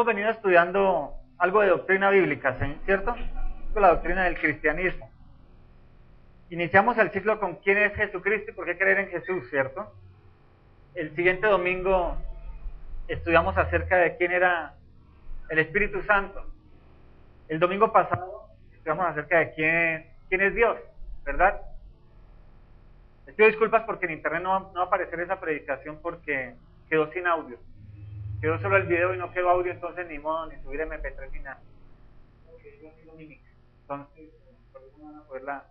hemos venido estudiando algo de doctrina bíblica, ¿cierto? Con la doctrina del cristianismo. Iniciamos el ciclo con quién es Jesucristo y por qué creer en Jesús, ¿cierto? El siguiente domingo estudiamos acerca de quién era el Espíritu Santo. El domingo pasado estudiamos acerca de quién es Dios, ¿verdad? Les pido disculpas porque en internet no va a aparecer esa predicación porque quedó sin audio. Quedó solo el video y no quedó audio, entonces ni modo, ni subir MP3 ni nada. Entonces, por eso no van a poderla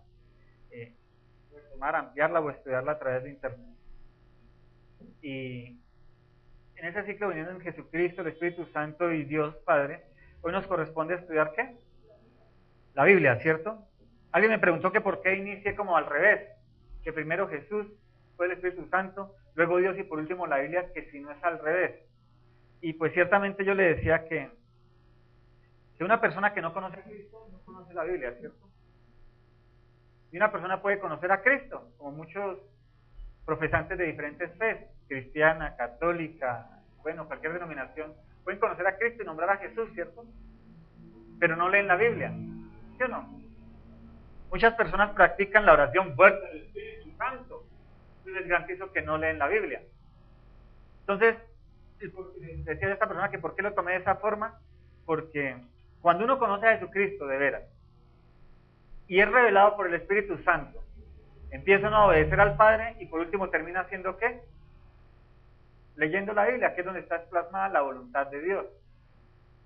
tomar, ampliarla o estudiarla a través de internet. Y en ese ciclo viniendo en Jesucristo, el Espíritu Santo y Dios Padre, hoy nos corresponde estudiar ¿qué? La Biblia, ¿cierto? Alguien me preguntó que por qué inicié como al revés, que primero Jesús, fue el Espíritu Santo, luego Dios y por último la Biblia, que si no es al revés. Y pues ciertamente yo le decía que una persona que no conoce a Cristo no conoce la Biblia, ¿cierto? Y una persona puede conocer a Cristo, como muchos profesantes de diferentes fe, cristiana, católica, bueno, cualquier denominación, pueden conocer a Cristo y nombrar a Jesús, ¿cierto? Pero no leen la Biblia, ¿sí o no? Muchas personas practican la oración fuerte del Espíritu Santo, y les garantizo que no leen la Biblia. Entonces, decía a esta persona que por qué lo tomé de esa forma, porque cuando uno conoce a Jesucristo de veras, y es revelado por el Espíritu Santo, empiezan a obedecer al Padre y por último termina haciendo ¿qué? Leyendo la Biblia, que es donde está plasmada la voluntad de Dios.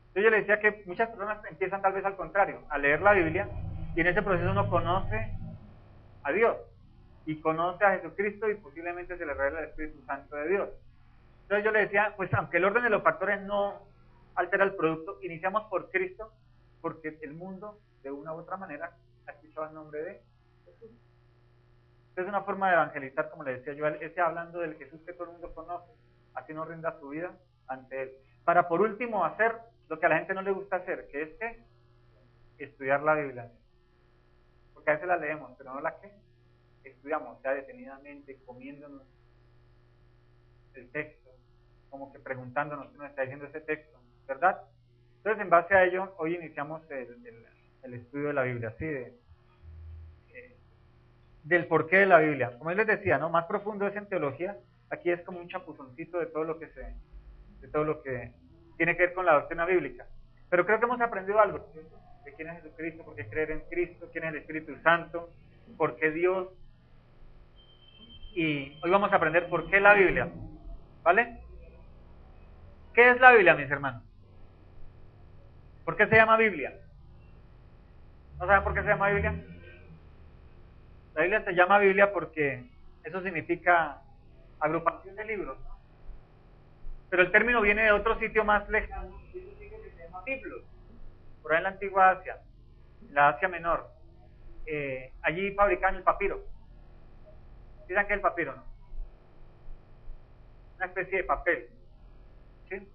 Entonces yo le decía que muchas personas empiezan tal vez al contrario, a leer la Biblia, y en ese proceso uno conoce a Dios, y conoce a Jesucristo y posiblemente se le revela el Espíritu Santo de Dios. Entonces yo le decía, pues aunque el orden de los factores no altera el producto, iniciamos por Cristo, porque el mundo, de una u otra manera, ha escuchado el nombre de Jesús. Es una forma de evangelizar, como le decía yo, ese hablando del Jesús que todo el mundo conoce, así no rinda su vida ante él. Para por último hacer lo que a la gente no le gusta hacer, que es que estudiar la Biblia. Porque a veces la leemos, pero no la que estudiamos, o sea, detenidamente, comiéndonos el texto, como que preguntándonos qué nos está diciendo ese texto, ¿verdad? Entonces, en base a ello, hoy iniciamos el estudio de la Biblia, ¿sí? Del porqué de la Biblia. Como yo les decía, ¿no? Más profundo es en teología, aquí es como un chapuzoncito de todo lo que tiene que ver con la doctrina bíblica. Pero creo que hemos aprendido algo, ¿cierto? De quién es Jesucristo, por qué creer en Cristo, quién es el Espíritu Santo, por qué Dios. Y hoy vamos a aprender por qué la Biblia, ¿vale? ¿Qué es la Biblia, mis hermanos? ¿Por qué se llama Biblia? ¿No saben por qué se llama Biblia? La Biblia se llama Biblia porque eso significa agrupación de libros, ¿no? Pero el término viene de otro sitio más lejano, y es un sitio que se llama Biblos, por ahí en la antigua Asia, en la Asia Menor. Allí fabricaban el papiro. ¿Saben qué es el papiro, no? Una especie de papel, ¿sí?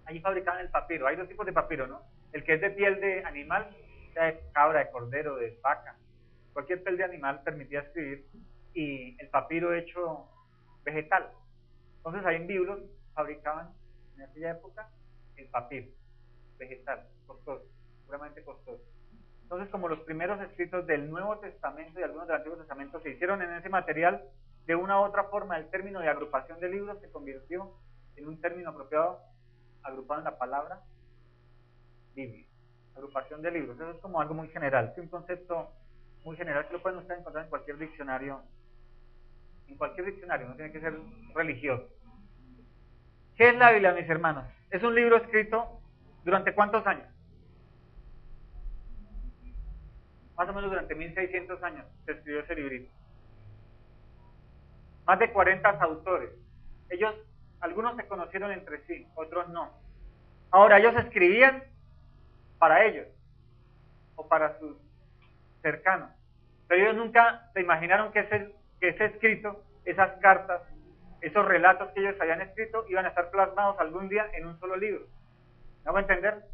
Allí fabricaban el papiro. Hay dos tipos de papiro, ¿no? El que es de piel de animal, sea de cabra, de cordero, de vaca, cualquier piel de animal permitía escribir, y el papiro hecho vegetal. Entonces ahí en Biblos fabricaban en aquella época el papiro vegetal, costoso, seguramente costoso. Entonces, como los primeros escritos del Nuevo Testamento y algunos del Antiguo Testamento se hicieron en ese material, de una u otra forma el término de agrupación de libros se convirtió en un término apropiado, agrupado en la palabra Biblia. Agrupación de libros, eso es como algo muy general, es un concepto muy general que lo pueden ustedes encontrar en cualquier diccionario, no tiene que ser religioso. ¿Qué es la Biblia, mis hermanos? Es un libro escrito ¿durante cuántos años? Más o menos durante 1600 años se escribió ese librito. Más de 40 autores. Ellos, algunos se conocieron entre sí, otros no. Ahora, ellos escribían para ellos o para sus cercanos. Pero ellos nunca se imaginaron que ese escrito, esas cartas, esos relatos que ellos habían escrito iban a estar plasmados algún día en un solo libro. ¿Me hago entender?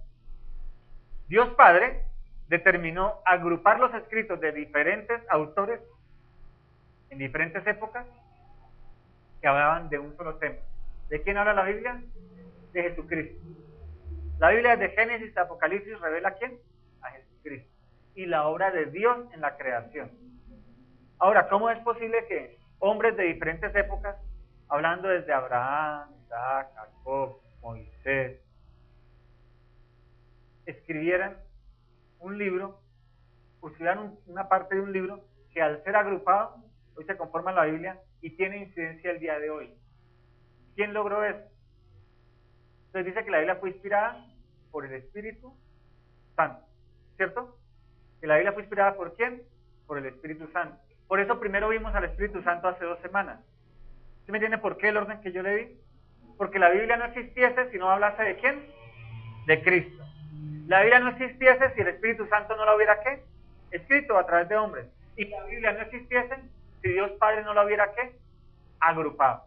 Dios Padre determinó agrupar los escritos de diferentes autores en diferentes épocas que hablaban de un solo tema. ¿De quién habla la Biblia? De Jesucristo. La Biblia de Génesis a Apocalipsis revela ¿a quién? A Jesucristo. Y la obra de Dios en la creación. Ahora, ¿cómo es posible que hombres de diferentes épocas, hablando desde Abraham, Isaac, Jacob, Moisés, escribieran un libro, pusieran una parte de un libro que al ser agrupado, hoy se conforma la Biblia y tiene incidencia el día de hoy? ¿Quién logró eso? Entonces dice que la Biblia fue inspirada por el Espíritu Santo, ¿cierto? Que la Biblia fue inspirada ¿por quién? Por el Espíritu Santo. Por eso primero vimos al Espíritu Santo hace 2 semanas. ¿Sí me entiende por qué el orden que yo le di? Porque la Biblia no existiese si no hablase ¿de quién? De Cristo. La Biblia no existiese si el Espíritu Santo no la hubiera ¿qué? Escrito a través de hombres. Y la Biblia no existiese si Dios Padre no la hubiera ¿qué? Agrupado.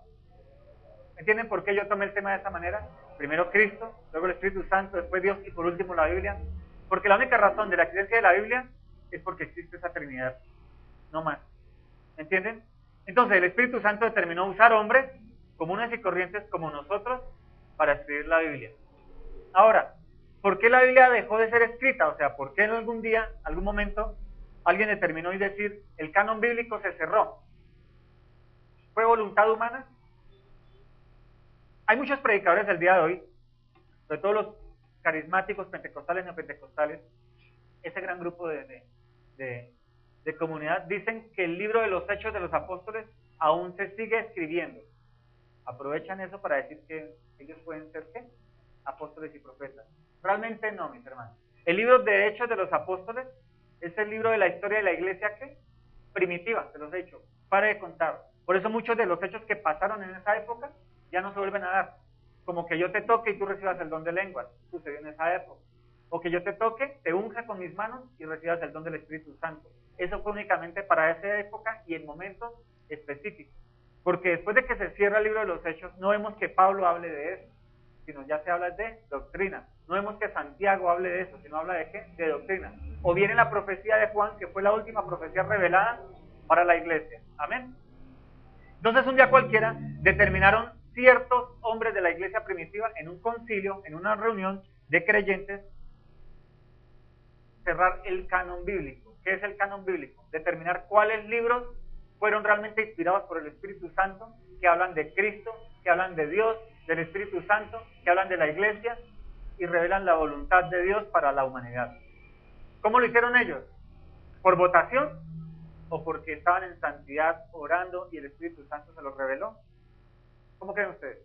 ¿Entienden por qué yo tomé el tema de esa manera? Primero Cristo, luego el Espíritu Santo, después Dios y por último la Biblia. Porque la única razón de la existencia de la Biblia es porque existe esa Trinidad. No más. ¿Entienden? Entonces el Espíritu Santo determinó usar hombres comunes y corrientes como nosotros para escribir la Biblia. Ahora, ¿por qué la Biblia dejó de ser escrita? O sea, ¿por qué en algún día, algún momento, alguien determinó y decir, el canon bíblico se cerró? ¿Fue voluntad humana? Hay muchos predicadores del día de hoy, sobre todo los carismáticos, pentecostales, neopentecostales, ese gran grupo de comunidad, dicen que el libro de los Hechos de los Apóstoles aún se sigue escribiendo. Aprovechan eso para decir que ellos pueden ser ¿qué? Apóstoles y profetas. Realmente no, mis hermanos. El libro de Hechos de los Apóstoles es el libro de la historia de la iglesia ¿qué? Primitiva, de los hechos. Para de contar. Por eso muchos de los hechos que pasaron en esa época ya no se vuelven a dar. Como que yo te toque y tú recibas el don de lenguas. Sucedió en esa época. O que yo te toque, te unja con mis manos y recibas el don del Espíritu Santo. Eso fue únicamente para esa época y en momentos específicos. Porque después de que se cierra el libro de los Hechos, no vemos que Pablo hable de eso, sino ya se habla de doctrina. No vemos que Santiago hable de eso, sino habla de ¿qué? De doctrina. O viene la profecía de Juan, que fue la última profecía revelada para la iglesia. Amén. Entonces un día cualquiera determinaron ciertos hombres de la iglesia primitiva en un concilio, en una reunión de creyentes, cerrar el canon bíblico. ¿Qué es el canon bíblico? Determinar cuáles libros fueron realmente inspirados por el Espíritu Santo, que hablan de Cristo, que hablan de Dios, del Espíritu Santo, que hablan de la iglesia y revelan la voluntad de Dios para la humanidad. ¿Cómo lo hicieron ellos? ¿Por votación? ¿O porque estaban en santidad orando y el Espíritu Santo se los reveló? ¿Cómo creen ustedes?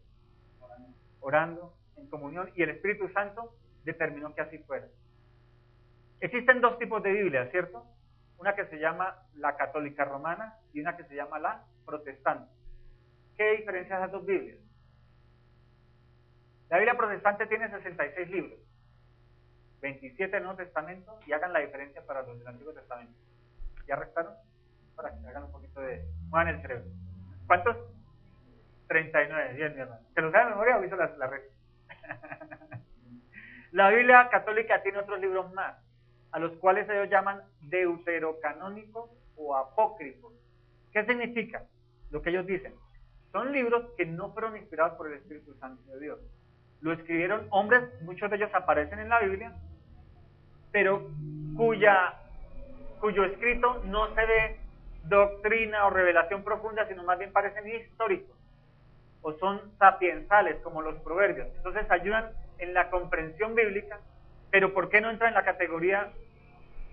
Orando, en comunión, y el Espíritu Santo determinó que así fuera. Existen 2 tipos de Biblia, ¿cierto? Una que se llama la católica romana y una que se llama la protestante. ¿Qué diferencia esas 2 Biblias? La Biblia protestante tiene 66 libros, 27 del Nuevo Testamento, y hagan la diferencia para los del Antiguo Testamento. ¿Ya restaron? Para que hagan un poquito de... muevan el cerebro. ¿Cuántos? 39, bien, mi hermano. ¿Se los da de memoria o hizo la red? La Biblia católica tiene otros libros más, a los cuales ellos llaman deuterocanónicos o apócrifos. ¿Qué significa? Lo que ellos dicen. Son libros que no fueron inspirados por el Espíritu Santo de Dios. Lo escribieron hombres, muchos de ellos aparecen en la Biblia, pero cuyo escrito no se ve doctrina o revelación profunda, sino más bien parecen históricos, o son sapiensales, como los proverbios. Entonces ayudan en la comprensión bíblica, pero ¿por qué no entra en la categoría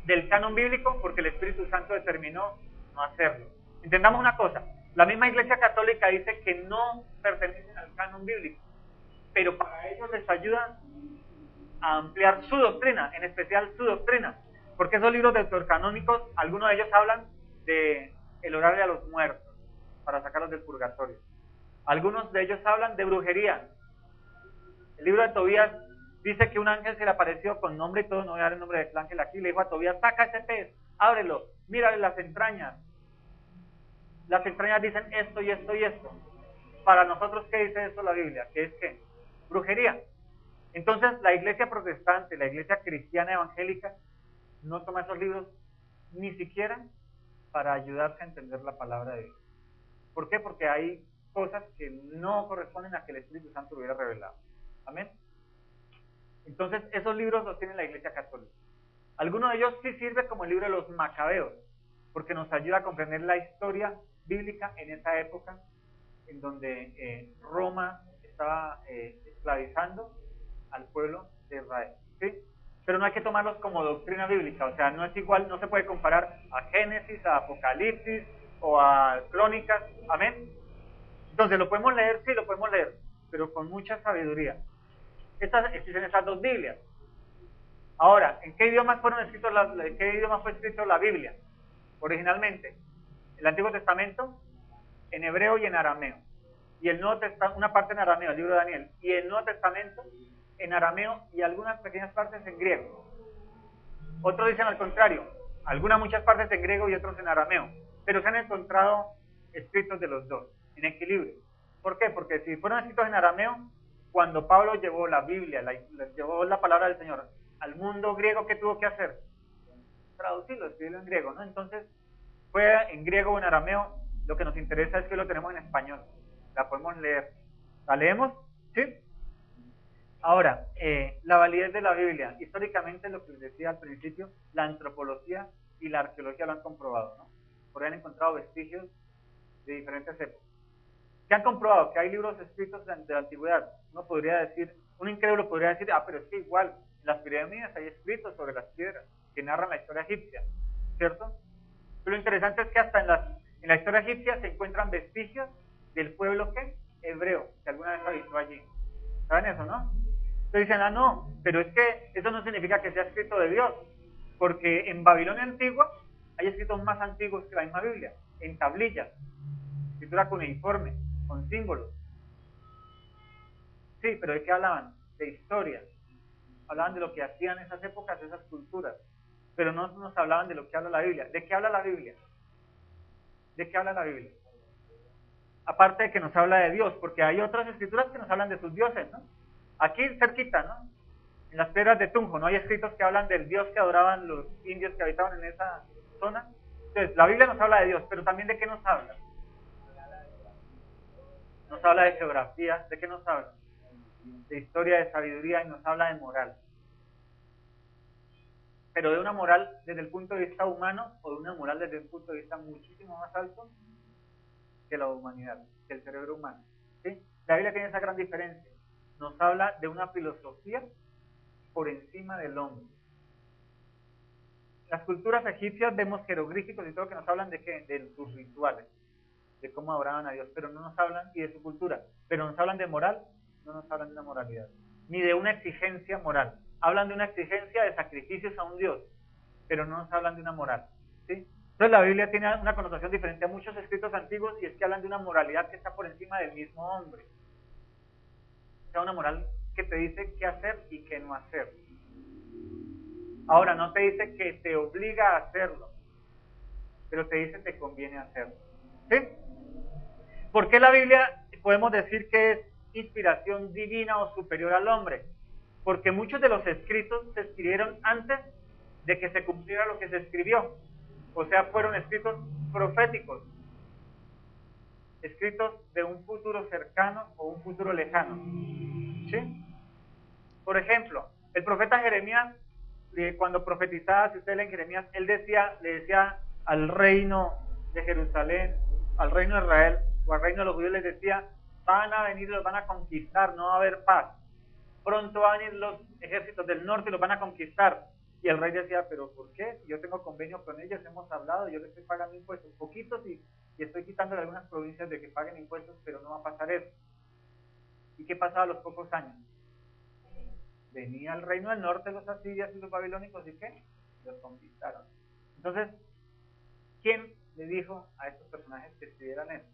del canon bíblico? Porque el Espíritu Santo determinó no hacerlo. Entendamos una cosa, la misma Iglesia Católica dice que no pertenecen al canon bíblico, pero para ellos les ayuda a ampliar su doctrina, en especial su doctrina, porque esos libros deuterocanónicos, algunos de ellos hablan de el orarle a los muertos, para sacarlos del purgatorio. Algunos de ellos hablan de brujería. El libro de Tobías dice que un ángel se le apareció con nombre y todo, no voy a dar el nombre del ángel aquí, le dijo a Tobías, saca ese pez, ábrelo, mírale las entrañas. Las entrañas dicen esto y esto y esto. Para nosotros, ¿qué dice eso la Biblia? ¿Qué es qué? Brujería. Entonces, la iglesia protestante, la iglesia cristiana evangélica, no toma esos libros ni siquiera para ayudarse a entender la palabra de Dios. ¿Por qué? Porque hay cosas que no corresponden a que el Espíritu Santo lo hubiera revelado. Amén. Entonces, esos libros los tiene la Iglesia Católica. Algunos de ellos sí sirve como el libro de los Macabeos, porque nos ayuda a comprender la historia bíblica en esa época en donde Roma estaba esclavizando al pueblo de Israel, ¿sí? Pero no hay que tomarlos como doctrina bíblica, o sea, no es igual, no se puede comparar a Génesis, a Apocalipsis o a Crónicas, amén. Entonces, ¿lo podemos leer? Sí, lo podemos leer, pero con mucha sabiduría. Existen esas dos Biblias. Ahora, ¿en qué idiomas fueron escritos en qué idioma fue escrito la Biblia? Originalmente, el Antiguo Testamento en hebreo y en arameo, y el Nuevo Testamento, una parte en arameo, el libro de Daniel, y el Nuevo Testamento en arameo y algunas pequeñas partes en griego. Otros dicen al contrario, muchas partes en griego y otros en arameo, pero se han encontrado escritos de los dos, en equilibrio. ¿Por qué? Porque si fueron escritos en arameo, cuando Pablo llevó la Biblia, llevó la palabra del Señor al mundo griego, ¿qué tuvo que hacer? Traducirlo, escribirlo en griego, ¿no? Entonces, fue en griego o en arameo. Lo que nos interesa es que lo tenemos en español, la podemos leer. ¿La leemos? ¿Sí? Ahora, la validez de la Biblia. Históricamente, lo que les decía al principio, la antropología y la arqueología lo han comprobado, ¿no? Porque han encontrado vestigios de diferentes épocas. ¿Qué han comprobado? Que hay libros escritos de la antigüedad. Un incrédulo podría decir, pero es que igual, en las pirámides hay escritos sobre las piedras que narran la historia egipcia, ¿cierto? Pero lo interesante es que hasta en la historia egipcia se encuentran vestigios del pueblo hebreo, que alguna vez habitó allí. ¿Saben eso, no? Entonces dicen, no, pero es que eso no significa que sea escrito de Dios, porque en Babilonia antigua hay escritos más antiguos que la misma Biblia, en tablillas, escritura cuneiforme, con símbolos. Sí, pero ¿de qué hablaban? De historia. Hablaban de lo que hacían esas épocas, esas culturas, pero no nos hablaban de lo que habla la Biblia. ¿De qué habla la Biblia? ¿De qué habla la Biblia? Aparte de que nos habla de Dios, porque hay otras escrituras que nos hablan de sus dioses, ¿no? Aquí cerquita, ¿no? En las piedras de Tunjo, ¿no? Hay escritos que hablan del Dios que adoraban los indios que habitaban en esa zona. Entonces, la Biblia nos habla de Dios, pero también ¿de qué nos habla? Nos habla de geografía. ¿De qué nos habla? De historia, de sabiduría, y nos habla de moral. Pero de una moral desde el punto de vista humano o de una moral desde un punto de vista muchísimo más alto que la humanidad, que el cerebro humano, ¿sí? La Biblia tiene esa gran diferencia. Nos habla de una filosofía por encima del hombre. Las culturas egipcias vemos jeroglíficos y todo que nos hablan de qué, de sus rituales, de cómo adoraban a Dios, pero no nos hablan, y de su cultura, pero nos hablan de moral, no nos hablan de una moralidad, ni de una exigencia moral. Hablan de una exigencia de sacrificios a un Dios, pero no nos hablan de una moral, ¿sí? Entonces la Biblia tiene una connotación diferente a muchos escritos antiguos, y es que hablan de una moralidad que está por encima del mismo hombre. O sea, una moral que te dice qué hacer y qué no hacer. Ahora, no te dice que te obliga a hacerlo, pero te dice que te conviene hacerlo, ¿sí? ¿Por qué la Biblia podemos decir que es inspiración divina o superior al hombre? Porque muchos de los escritos se escribieron antes de que se cumpliera lo que se escribió. O sea, fueron escritos proféticos, escritos de un futuro cercano o un futuro lejano, ¿sí? Por ejemplo, el profeta Jeremías, cuando profetizaba, si usted lee en Jeremías, él le decía al reino de Jerusalén, al reino de Israel o al reino de los judíos, les decía, van a venir y los van a conquistar, no va a haber paz. Pronto van a venir los ejércitos del norte y los van a conquistar. Y el rey decía, ¿pero por qué? Yo tengo convenio con ellos, hemos hablado, yo les estoy pagando impuestos, poquitos, y estoy quitándole algunas provincias de que paguen impuestos, pero no va a pasar eso. ¿Y qué pasaba a los pocos años? Venía el reino del norte, los asirios y los babilónicos, ¿y qué? Los conquistaron. Entonces, ¿quién le dijo a estos personajes que escribieran eso?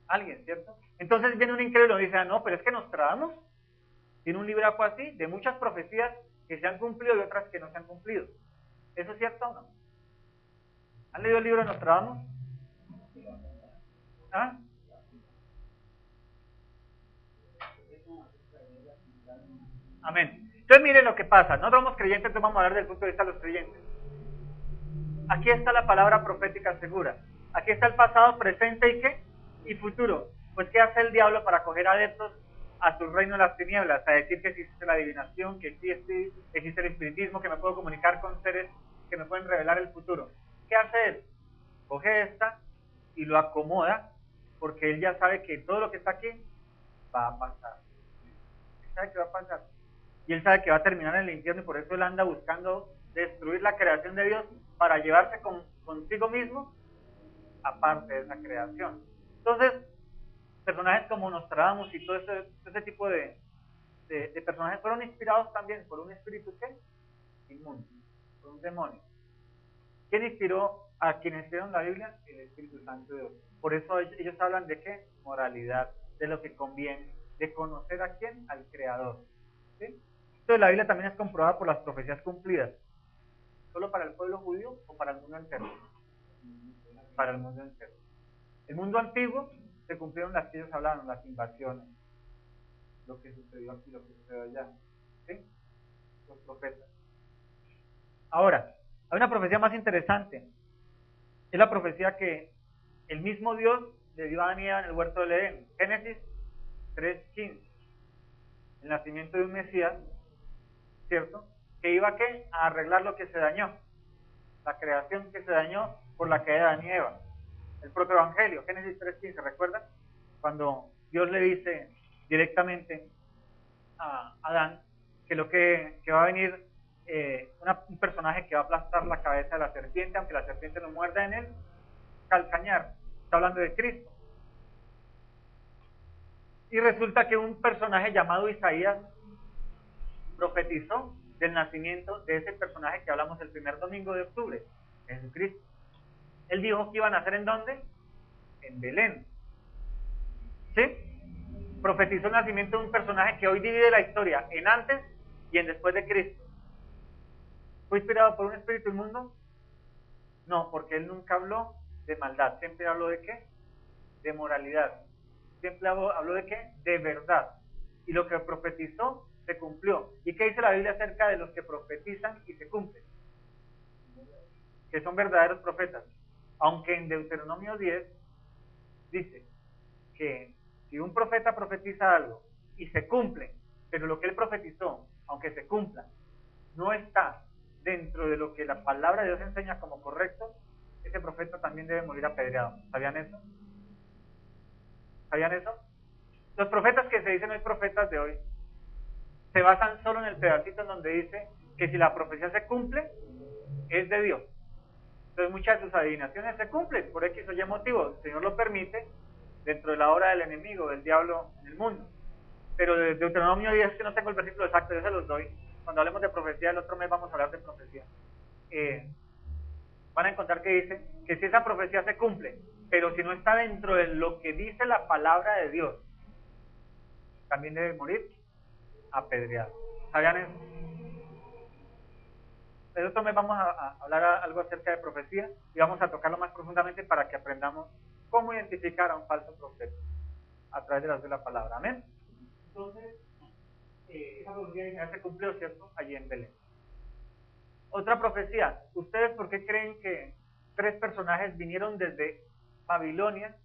Alguien, ¿cierto? Entonces viene un incrédulo y dice, no, pero es que Nostradamus tiene un libraco así, de muchas profecías que se han cumplido y otras que no se han cumplido. ¿Eso es cierto o no? ¿Han leído el libro de Nostradamus? ¿Ah? Amén. Entonces miren lo que pasa. Nosotros somos creyentes, entonces vamos a hablar desde el punto de vista de los creyentes. Aquí está la palabra profética segura. Aquí está el pasado, presente y ¿qué? Y futuro. Pues ¿qué hace el diablo para coger adeptos a su reino de las tinieblas, a decir que existe la adivinación, que existe el espiritismo, que me puedo comunicar con seres que me pueden revelar el futuro. ¿Qué hace él? Coge esta y lo acomoda, porque él ya sabe que todo lo que está aquí va a pasar. Él sabe que va a pasar. Y él sabe que va a terminar en el infierno, y por eso él anda buscando destruir la creación de Dios para llevarse consigo mismo aparte de esa creación. Entonces, personajes como Nostradamus y todo ese tipo de personajes fueron inspirados también por un espíritu ¿qué? Inmundo, por un demonio. ¿Quién inspiró a quienes escribieron la Biblia? El Espíritu Santo de Dios. Por eso ellos hablan de qué? Moralidad, de lo que conviene, de conocer a quién, al Creador. ¿Sí? Entonces la Biblia también es comprobada por las profecías cumplidas. ¿Solo para el pueblo judío o para el mundo entero? Para el mundo entero. El mundo antiguo se cumplieron las que ellos hablaban, las invasiones, lo que sucedió aquí, lo que sucedió allá. ¿Sí? Los profetas. Ahora, hay una profecía más interesante. Es la profecía que el mismo Dios le dio a Adán y Eva en el huerto del Edén. Génesis 3:15. El nacimiento de un Mesías, ¿cierto? Que iba ¿qué? A arreglar lo que se dañó. La creación que se dañó por la caída de Adán y Eva. El propio Evangelio, Génesis 3:15, ¿recuerdan? Cuando Dios le dice directamente a Adán que lo que va a venir un personaje que va a aplastar la cabeza de la serpiente, aunque la serpiente no muerda en él, calcañar. Está hablando de Cristo. Y resulta que un personaje llamado Isaías profetizó del nacimiento de ese personaje que hablamos el primer domingo de octubre, Jesucristo. Él dijo que iba a nacer ¿en dónde? En Belén. ¿Sí? Profetizó el nacimiento de un personaje que hoy divide la historia en antes y en después de Cristo. ¿Fue inspirado por un espíritu inmundo? No, porque él nunca habló de maldad. Siempre habló de ¿qué? De moralidad. Siempre habló de ¿qué? De verdad. Y lo que profetizó se cumplió. ¿Y qué dice la Biblia acerca de los que profetizan y se cumplen? Que son verdaderos profetas. Aunque en Deuteronomio 10 dice que si un profeta profetiza algo y se cumple, pero lo que él profetizó, aunque se cumpla, no está dentro de lo que la palabra de Dios enseña como correcto, ese profeta también debe morir apedreado. ¿Sabían eso? ¿Sabían eso? Los profetas que se dicen hoy profetas de hoy se basan solo en el pedacito en donde dice que si la profecía se cumple, es de Dios. Entonces muchas de sus adivinaciones se cumplen por X o Y motivo. El Señor lo permite dentro de la obra del enemigo, del diablo en el mundo. Pero de Deuteronomio 10, que no tengo el versículo exacto, yo se los doy. Cuando hablemos de profecía, el otro mes vamos a hablar de profecía. Van a encontrar que dice que si esa profecía se cumple, pero si no está dentro de lo que dice la palabra de Dios, también debe morir apedreado. ¿Sabían eso? El otro mes vamos a hablar algo acerca de profecía y vamos a tocarlo más profundamente para que aprendamos cómo identificar a un falso profeta a través de la luz de la palabra. Amén. Entonces, esa profecía ya se cumplió, ¿cierto? Allí en Belén. Otra profecía. ¿Ustedes por qué creen que 3 personajes vinieron desde Babilonia,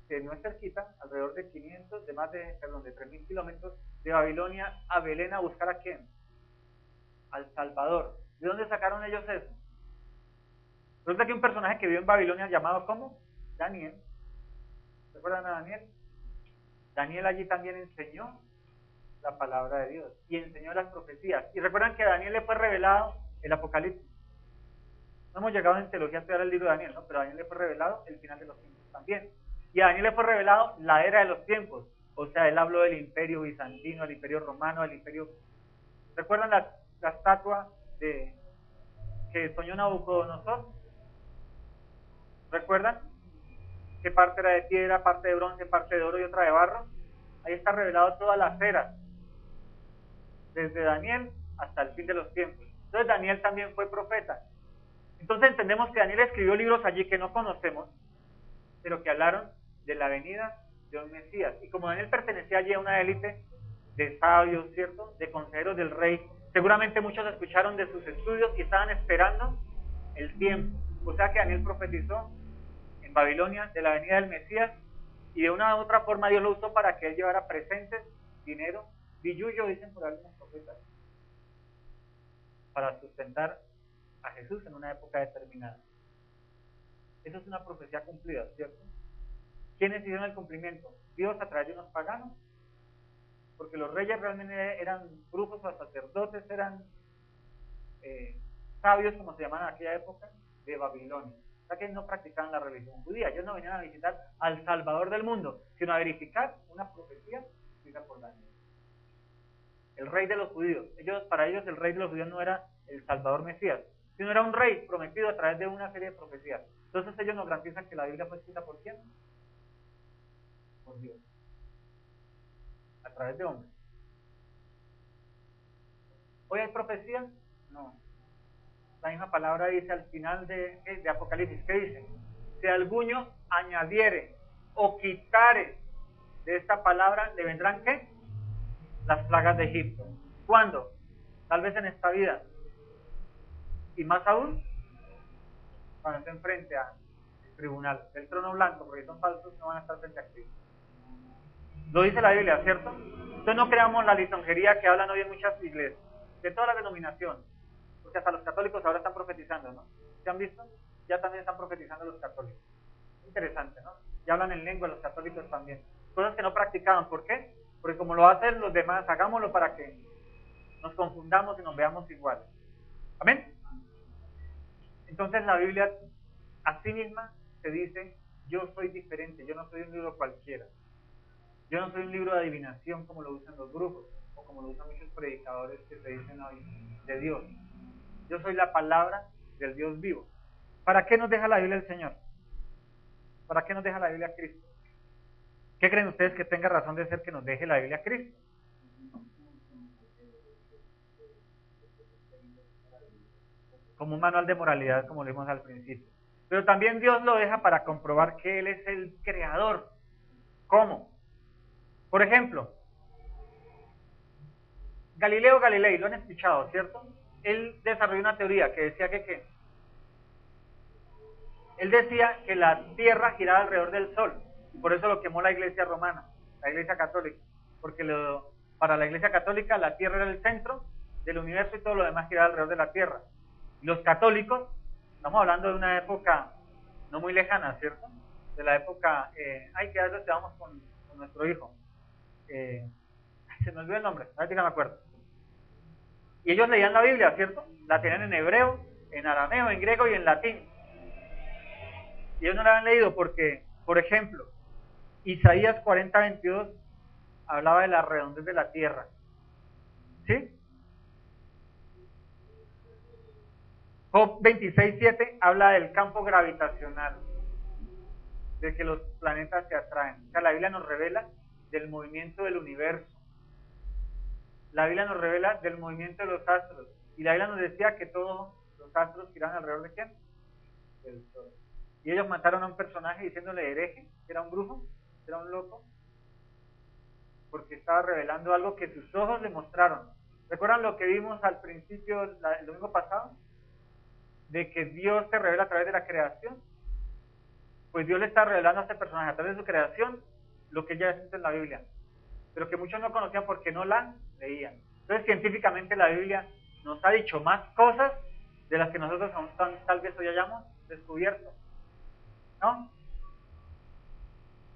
que no es cerquita, alrededor de 500, de 3.000 kilómetros, de Babilonia a Belén a buscar a quién? Al Salvador. ¿De dónde sacaron ellos eso? Resulta que un personaje que vivió en Babilonia llamado ¿cómo? Daniel. ¿Recuerdan a Daniel? Daniel allí también enseñó la palabra de Dios y enseñó las profecías. Y recuerdan que a Daniel le fue revelado el Apocalipsis. No hemos llegado en teología a estudiar el libro de Daniel, ¿no? Pero a Daniel le fue revelado el final de los tiempos también. Y a Daniel le fue revelado la era de los tiempos. O sea, él habló del imperio bizantino, del imperio romano, del imperio... ¿Recuerdan la estatua que soñó Nabucodonosor? ¿Recuerdan? ¿Qué parte era de piedra, parte de bronce, parte de oro y otra de barro? Ahí está revelado todas las eras, desde Daniel hasta el fin de los tiempos. Entonces Daniel también fue profeta. Entonces entendemos que Daniel escribió libros allí que no conocemos, pero que hablaron de la venida de un Mesías. Y como Daniel pertenecía allí a una élite de sabios, ¿cierto?, de consejeros del rey, seguramente muchos escucharon de sus estudios y estaban esperando el tiempo. O sea que Daniel profetizó en Babilonia de la venida del Mesías, y de una u otra forma Dios lo usó para que él llevara presentes dinero, billuyo, dicen por algunos profetas, para sustentar a Jesús en una época determinada. Eso es una profecía cumplida, ¿cierto? ¿Quiénes hicieron el cumplimiento? Dios a través de unos paganos, porque los reyes realmente eran brujos o sacerdotes, eran sabios, como se llamaban en aquella época, de Babilonia. O sea que no practicaban la religión judía. Ellos no venían a visitar al Salvador del mundo, sino a verificar una profecía escrita por Daniel. El rey de los judíos. Para ellos el rey de los judíos no era el Salvador Mesías, sino era un rey prometido a través de una serie de profecías. Entonces ellos nos garantizan que la Biblia fue escrita ¿por quién? Por Dios. A través de hombres. ¿Hoy hay profecías? No. La misma palabra dice al final de Apocalipsis, ¿qué dice? Si alguno añadiere o quitare de esta palabra, ¿le vendrán qué? Las plagas de Egipto. ¿Cuándo? Tal vez en esta vida. Y más aún, cuando esté enfrente al tribunal, del trono blanco, porque son falsos, no van a estar frente a Cristo. Lo dice la Biblia, ¿cierto? Entonces no creamos la lisonjería que hablan hoy en muchas iglesias, de toda la denominación, porque hasta los católicos ahora están profetizando, ¿no? ¿Se han visto? Ya también están profetizando los católicos. Interesante, ¿no? Ya hablan en lengua los católicos también. Cosas que no practicaban, ¿por qué? Porque como lo hacen los demás, hagámoslo para que nos confundamos y nos veamos iguales. ¿Amén? Entonces la Biblia a sí misma se dice, yo soy diferente, yo no soy un libro cualquiera. Yo no soy un libro de adivinación como lo usan los brujos o como lo usan muchos predicadores que se dicen hoy de Dios. Yo soy la palabra del Dios vivo. ¿Para qué nos deja la Biblia el Señor? ¿Para qué nos deja la Biblia Cristo? ¿Qué creen ustedes que tenga razón de ser que nos deje la Biblia Cristo? Como un manual de moralidad, como lo vimos al principio. Pero también Dios lo deja para comprobar que Él es el creador. ¿Cómo? Por ejemplo, Galileo Galilei, lo han escuchado, ¿cierto? Él desarrolló una teoría que decía que él decía que la Tierra giraba alrededor del Sol, y por eso lo quemó la Iglesia romana, la Iglesia católica, porque para la Iglesia católica la Tierra era el centro del universo y todo lo demás giraba alrededor de la Tierra. Y los católicos, estamos hablando de una época no muy lejana, ¿cierto? De la época, que ya lo llevamos con nuestro hijo. Se me olvidó el nombre, ahorita me acuerdo. Y ellos leían la Biblia, ¿cierto? La tenían en hebreo, en arameo, en griego y en latín. Y ellos no la habían leído porque, por ejemplo, Isaías 40:22 hablaba de la redondez de la tierra. ¿Sí? Job 26:7 habla del campo gravitacional, de que los planetas se atraen. O sea, la Biblia nos revela del movimiento del universo. La Biblia nos revela del movimiento de los astros. Y la Biblia nos decía que todos los astros giran alrededor de ¿quién? Del Sol. Y ellos mataron a un personaje diciéndole hereje, que era un brujo, que era un loco, porque estaba revelando algo que sus ojos le mostraron. ¿Recuerdan lo que vimos al principio, el domingo pasado? De que Dios se revela a través de la creación. Pues Dios le está revelando a este personaje a través de su creación lo que ya es en la Biblia, pero que muchos no conocían porque no la leían. Entonces, científicamente la Biblia nos ha dicho más cosas de las que nosotros aún tal vez hoy hayamos descubierto. ¿No?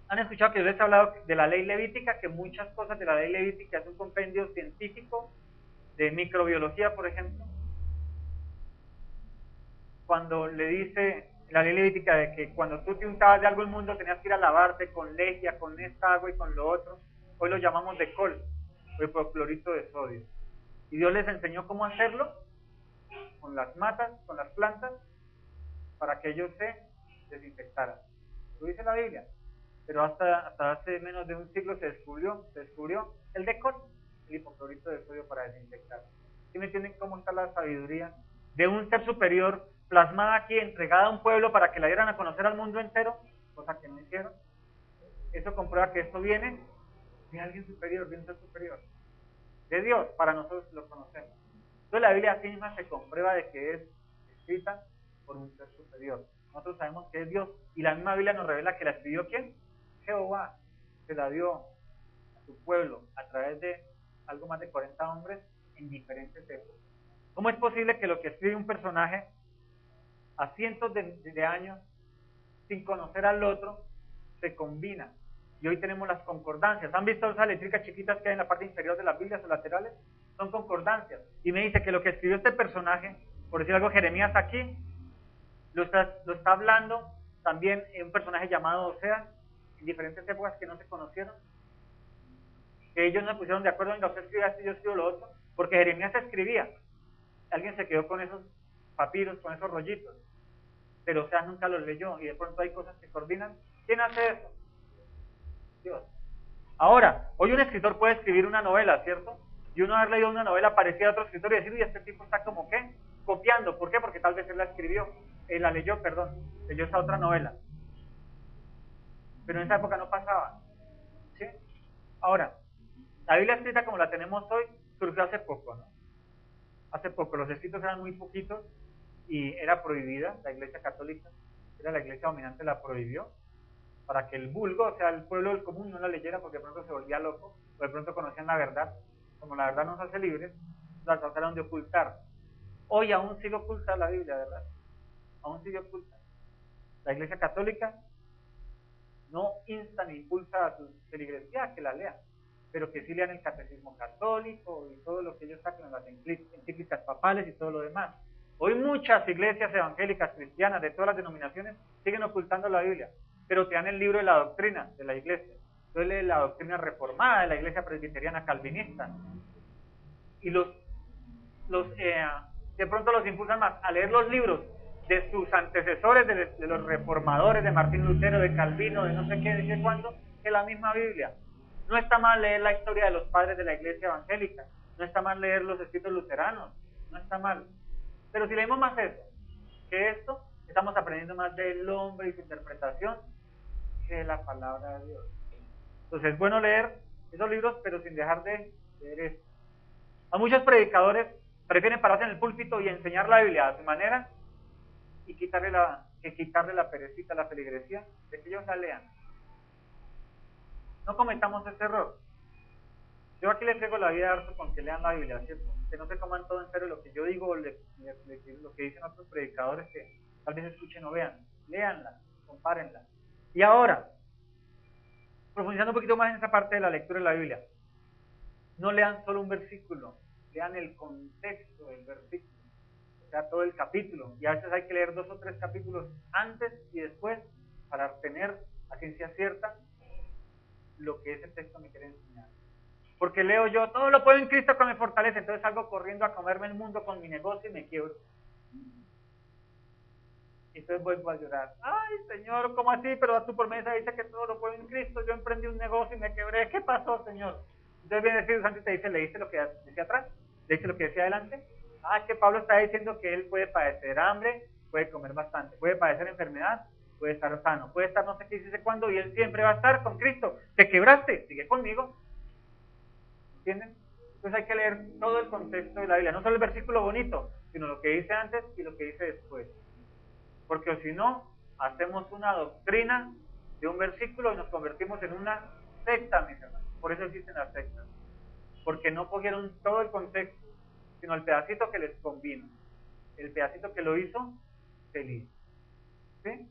¿Han escuchado que yo les he hablado de la ley levítica? Que muchas cosas de la ley levítica es un compendio científico de microbiología, por ejemplo. Cuando le dice la ley levítica de que cuando tú te untabas de algo el mundo tenías que ir a lavarte con legia, con esta agua y con lo otro. Hoy lo llamamos decol, o hipoclorito de sodio. Y Dios les enseñó cómo hacerlo con las matas, con las plantas, para que ellos se desinfectaran. Lo dice la Biblia. Pero hasta hace menos de un siglo se descubrió el decol, el hipoclorito de sodio para desinfectar. ¿Sí me entienden cómo está la sabiduría de un ser superior plasmada aquí, entregada a un pueblo para que la dieran a conocer al mundo entero? Cosa que no hicieron. Eso comprueba que esto viene de alguien superior, de un ser superior, de Dios, para nosotros lo conocemos. Entonces la Biblia así misma se comprueba de que es escrita por un ser superior. Nosotros sabemos que es Dios, y la misma Biblia nos revela que la escribió ¿quién? Jehová. Se la dio su pueblo a través de algo más de 40 hombres en diferentes épocas. ¿Cómo es posible que lo que escribe un personaje a cientos de años, sin conocer al otro, se combina? Y hoy tenemos las concordancias. ¿Han visto esas letricas chiquitas que hay en la parte inferior de las Biblias o laterales? Son concordancias. Y me dice que lo que escribió este personaje, por decir algo, Jeremías aquí, lo está hablando también un personaje llamado Oseas, en diferentes épocas que no se conocieron, que ellos no se pusieron de acuerdo, venga, usted escribe esto y yo escribo lo otro, porque Jeremías escribía, alguien se quedó con esos papiros, con esos rollitos, pero Oseas nunca los leyó, y de pronto hay cosas que coordinan. ¿Quién hace eso? Dios. Ahora, hoy un escritor puede escribir una novela, ¿cierto? Y uno haber leído una novela parecida a otro escritor y decir, uy, este tipo está como ¿qué? Copiando. ¿Por qué? Porque tal vez él la escribió, leyó esa otra novela. Pero en esa época no pasaba, ¿sí? Ahora, la Biblia escrita como la tenemos hoy surgió hace poco, ¿no? Hace poco, los escritos eran muy poquitos y era prohibida, la Iglesia Católica, era la Iglesia dominante, la prohibió, para que el vulgo, o sea, el pueblo del común no la leyera porque de pronto se volvía loco, o de pronto conocían la verdad. Como la verdad nos hace libres, la trataron de ocultar. Hoy aún sigue oculta la Biblia, ¿verdad? Aún sigue oculta. La Iglesia Católica no insta ni impulsa a sus feligresía a que la lean, pero que sí lean el catecismo católico y todo lo que ellos sacan en las encíclicas papales y todo lo demás. Hoy muchas iglesias evangélicas cristianas de todas las denominaciones siguen ocultando la Biblia, pero te dan el libro de la doctrina de la iglesia. Entonces lee la doctrina reformada de la iglesia presbiteriana calvinista. Y de pronto los impulsan más a leer los libros de sus antecesores, de los reformadores, de Martín Lutero, de Calvino, de no sé qué, de qué cuándo, que la misma Biblia. No está mal leer la historia de los padres de la iglesia evangélica, no está mal leer los escritos luteranos, no está mal. Pero si leemos más eso que esto, estamos aprendiendo más del hombre y su interpretación que de la palabra de Dios. Entonces es bueno leer esos libros, pero sin dejar de leer esto. A muchos predicadores prefieren pararse en el púlpito y enseñar la Biblia a su manera y quitarle la perecita, la feligresía, de que ellos la lean. No cometamos ese error. Yo aquí les traigo la vida harto con que lean la Biblia, ¿cierto? Que no se toman todo en serio lo que yo digo, lo que dicen otros predicadores que tal vez escuchen o vean. Léanla, compárenla. Y ahora, profundizando un poquito más en esa parte de la lectura de la Biblia, no lean solo un versículo, lean el contexto del versículo, o sea, todo el capítulo. Y a veces hay que leer 2 o 3 capítulos antes y después para tener a ciencia cierta lo que ese texto me quiere enseñar. Porque leo yo, todo lo puedo en Cristo que me fortalece, entonces salgo corriendo a comerme el mundo con mi negocio y me quiebro. Y entonces vuelvo a llorar. Ay, Señor, ¿cómo así? Pero a tu promesa dice que todo lo puedo en Cristo. Yo emprendí un negocio y me quebré. ¿Qué pasó, Señor? Entonces viene el Espíritu Santo y te dice, ¿leíste lo que decía atrás? ¿Leíste lo que decía adelante? Ah, es que Pablo está diciendo que él puede padecer hambre, puede comer bastante, puede padecer enfermedad, puede estar sano, puede estar no sé qué dice cuándo, y él siempre va a estar con Cristo. Te quebraste, sigue conmigo. ¿Entienden? Entonces hay que leer todo el contexto de la Biblia, no solo el versículo bonito, sino lo que dice antes y lo que dice después. Porque si no, hacemos una doctrina de un versículo y nos convertimos en una secta, mis hermanos. Por eso existen las sectas. Porque no cogieron todo el contexto, sino el pedacito que les convino. El pedacito que lo hizo feliz. ¿Sí?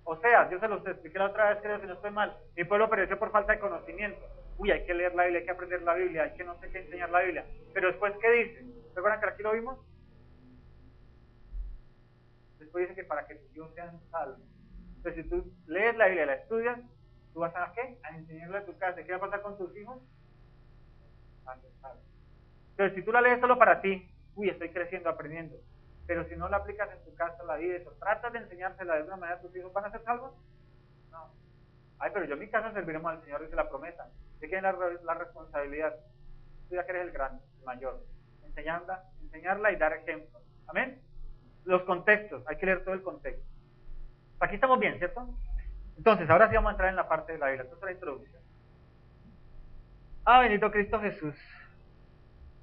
O sea, yo se los expliqué la otra vez, creo que no estoy mal. Mi pueblo pereció por falta de conocimiento. Uy, hay que leer la Biblia, hay que aprender la Biblia, hay que no sé qué enseñar la Biblia. Pero después, ¿qué dice? ¿Recuerdan que aquí lo vimos? Después dice que para que tus hijos sean salvos. Entonces, si tú lees la Biblia, la estudias, ¿tú vas a qué? A enseñarla a tu casa. ¿Qué va a pasar con tus hijos? A ser salvos. Entonces, si tú la lees solo para ti, uy, estoy creciendo, aprendiendo. Pero si no la aplicas en tu casa, la vives, o tratas de enseñársela de alguna manera a tus hijos, ¿van a ser salvos? No. Ay, pero yo en mi casa serviremos al Señor, dice la promesa. ¿De quién es la responsabilidad? Tú ya que eres el grande, el mayor. Enseñarla y dar ejemplo. ¿Amén? Los contextos, hay que leer todo el contexto. Aquí estamos bien, ¿cierto? Entonces, ahora sí vamos a entrar en la parte de la Biblia. Esto es la introducción. Ah, bendito Cristo Jesús.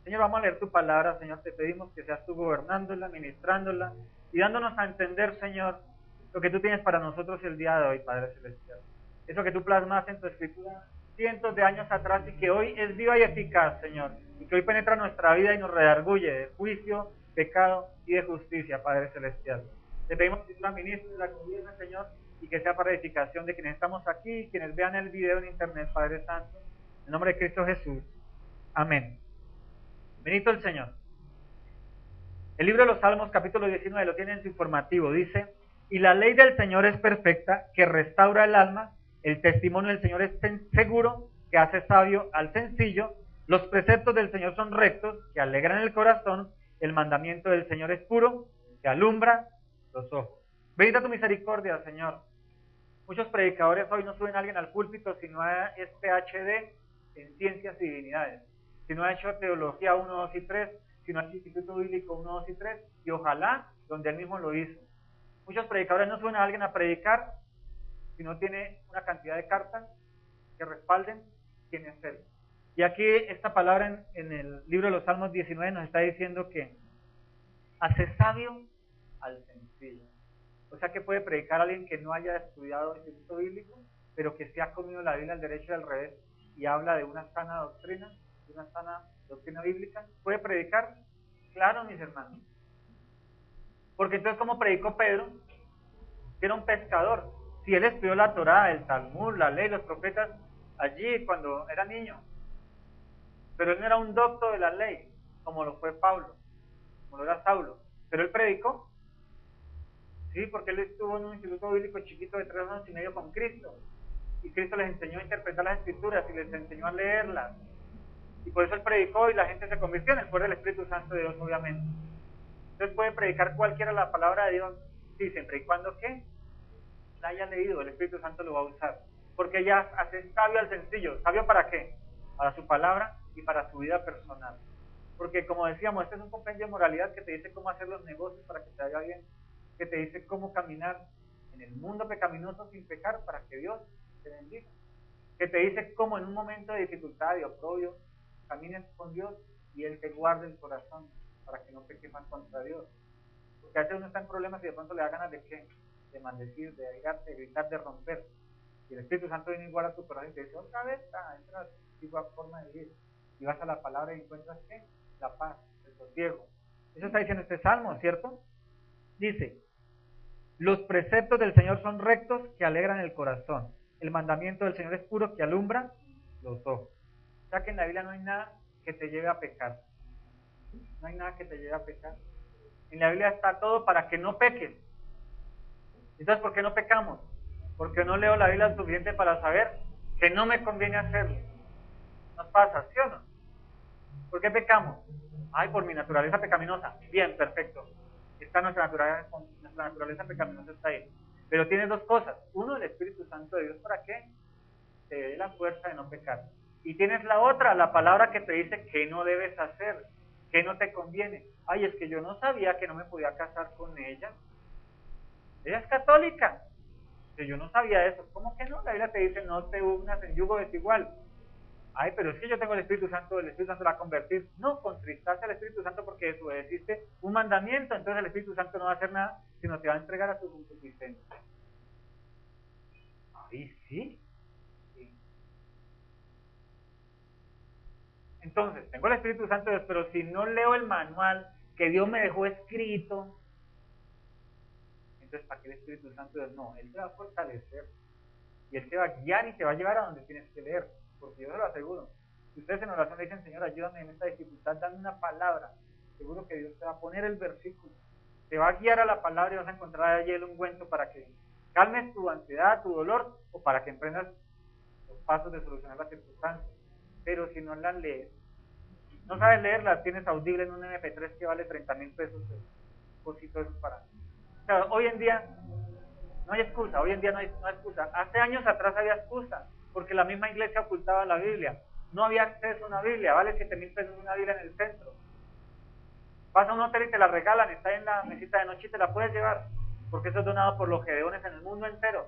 Señor, vamos a leer tu palabra, Señor, te pedimos que seas tú gobernándola, ministrándola y dándonos a entender, Señor, lo que tú tienes para nosotros el día de hoy, Padre Celestial. Eso que tú plasmas en tu escritura, cientos de años atrás y que hoy es viva y eficaz, Señor, y que hoy penetra nuestra vida y nos redarguye de juicio, pecado y de justicia, Padre Celestial. Te pedimos que tú la ministres, la gobiernes, Señor, y que sea para edificación de quienes estamos aquí y quienes vean el video en internet, Padre Santo, en nombre de Cristo Jesús. Amén. Bendito el Señor. El libro de los Salmos, capítulo 19, lo tiene en su informativo, dice: y la ley del Señor es perfecta, que restaura el alma. El testimonio del Señor es seguro, que hace sabio al sencillo. Los preceptos del Señor son rectos, que alegran el corazón. El mandamiento del Señor es puro, que alumbra los ojos. Bendita tu misericordia, Señor. Muchos predicadores hoy no suben a alguien al púlpito si no es PhD en ciencias y divinidades, si no ha hecho teología 1, 2 y 3, si no ha hecho instituto bíblico 1, 2 y 3, y ojalá donde él mismo lo hizo. Muchos predicadores no suben a alguien a predicar si no tiene una cantidad de cartas que respalden quién es él. Y aquí esta palabra en el libro de los Salmos 19 nos está diciendo que hace sabio al sencillo. O sea que puede predicar a alguien que no haya estudiado instituto bíblico, pero que se ha comido la Biblia al derecho y al revés y habla de una sana doctrina, de una sana doctrina bíblica. ¿Puede predicar? Claro, mis hermanos. Porque entonces, ¿cómo predicó Pedro? Que era un pescador. Si él estudió la Torá, el Talmud, la ley, los profetas, allí cuando era niño. Pero él no era un doctor de la ley, como lo fue Pablo, como lo era Saulo. Pero él predicó. Sí, porque él estuvo en un instituto bíblico chiquito de 3 años y medio con Cristo. Y Cristo les enseñó a interpretar las escrituras y les enseñó a leerlas. Y por eso él predicó y la gente se convirtió en el poder del Espíritu Santo de Dios, obviamente. Entonces puede predicar cualquiera la palabra de Dios, sí, siempre y cuando ¿qué? La haya leído, el Espíritu Santo lo va a usar. Porque ella hace sabio al sencillo. ¿Sabio para qué? Para su palabra y para su vida personal. Porque como decíamos, este es un compendio de moralidad que te dice cómo hacer los negocios para que te vaya bien, que te dice cómo caminar en el mundo pecaminoso sin pecar para que Dios te bendiga, que te dice cómo en un momento de dificultad, de oprobio, camines con Dios y Él te guarde el corazón para que no peques más contra Dios. Porque a veces uno está en problemas y de pronto le da ganas de ¿qué? De maldecir, de airarte, de gritar, de romper. Y el Espíritu Santo viene y guarda tu corazón y te dice, otra vez, entra a tu antigua forma de vivir. Y vas a la palabra y encuentras ¿qué? La paz, el sosiego. Eso está diciendo este salmo, ¿cierto? Dice: los preceptos del Señor son rectos, que alegran el corazón. El mandamiento del Señor es puro, que alumbra los ojos. O sea que en la Biblia no hay nada que te lleve a pecar. No hay nada que te lleve a pecar. En la Biblia está todo para que no peques. Entonces, ¿por qué no pecamos? Porque no leo la Biblia lo suficiente para saber que no me conviene hacerlo. ¿Nos pasa, sí o no? ¿Por qué pecamos? Ay, por mi naturaleza pecaminosa. Bien, perfecto. Está nuestra naturaleza pecaminosa está ahí. Pero tienes dos cosas. Uno, el Espíritu Santo de Dios, ¿para qué? Te dé la fuerza de no pecar. Y tienes la otra, la palabra que te dice que no debes hacer, que no te conviene. Ay, es que yo no sabía que no me podía casar con ella. Ella es católica. Que yo no sabía eso. ¿Cómo que no? La Biblia te dice no te unas en yugo desigual. Ay, pero es que yo tengo el Espíritu Santo la va a convertir. No, contristaste al Espíritu Santo porque desobedeciste un mandamiento, entonces el Espíritu Santo no va a hacer nada, sino te va a entregar a tu concupiscencia. Ay, sí. Entonces, tengo el Espíritu Santo de Dios, pero si no leo el manual que Dios me dejó escrito, entonces, ¿para qué el Espíritu Santo de Dios? No, Él te va a fortalecer y Él te va a guiar y te va a llevar a donde tienes que leer, porque yo se lo aseguro. Si ustedes en oración le dicen, Señor, ayúdame en esta dificultad, dame una palabra, seguro que Dios te va a poner el versículo, te va a guiar a la palabra y vas a encontrar allí el ungüento para que calmes tu ansiedad, tu dolor, o para que emprendas los pasos de solucionar las circunstancias. Pero si no las lees, no sabes leerlas, tienes audible en un MP3 que vale 30,000 pesos, un cosito de eso para... O sea, hoy en día no hay excusa, hoy en día no hay excusa. Hace años atrás había excusa, porque la misma iglesia ocultaba la Biblia. No había acceso a una Biblia, vale 7,000 pesos una Biblia en el centro. Vas a un hotel y te la regalan, está en la mesita de noche y te la puedes llevar, porque eso es donado por los gedeones en el mundo entero,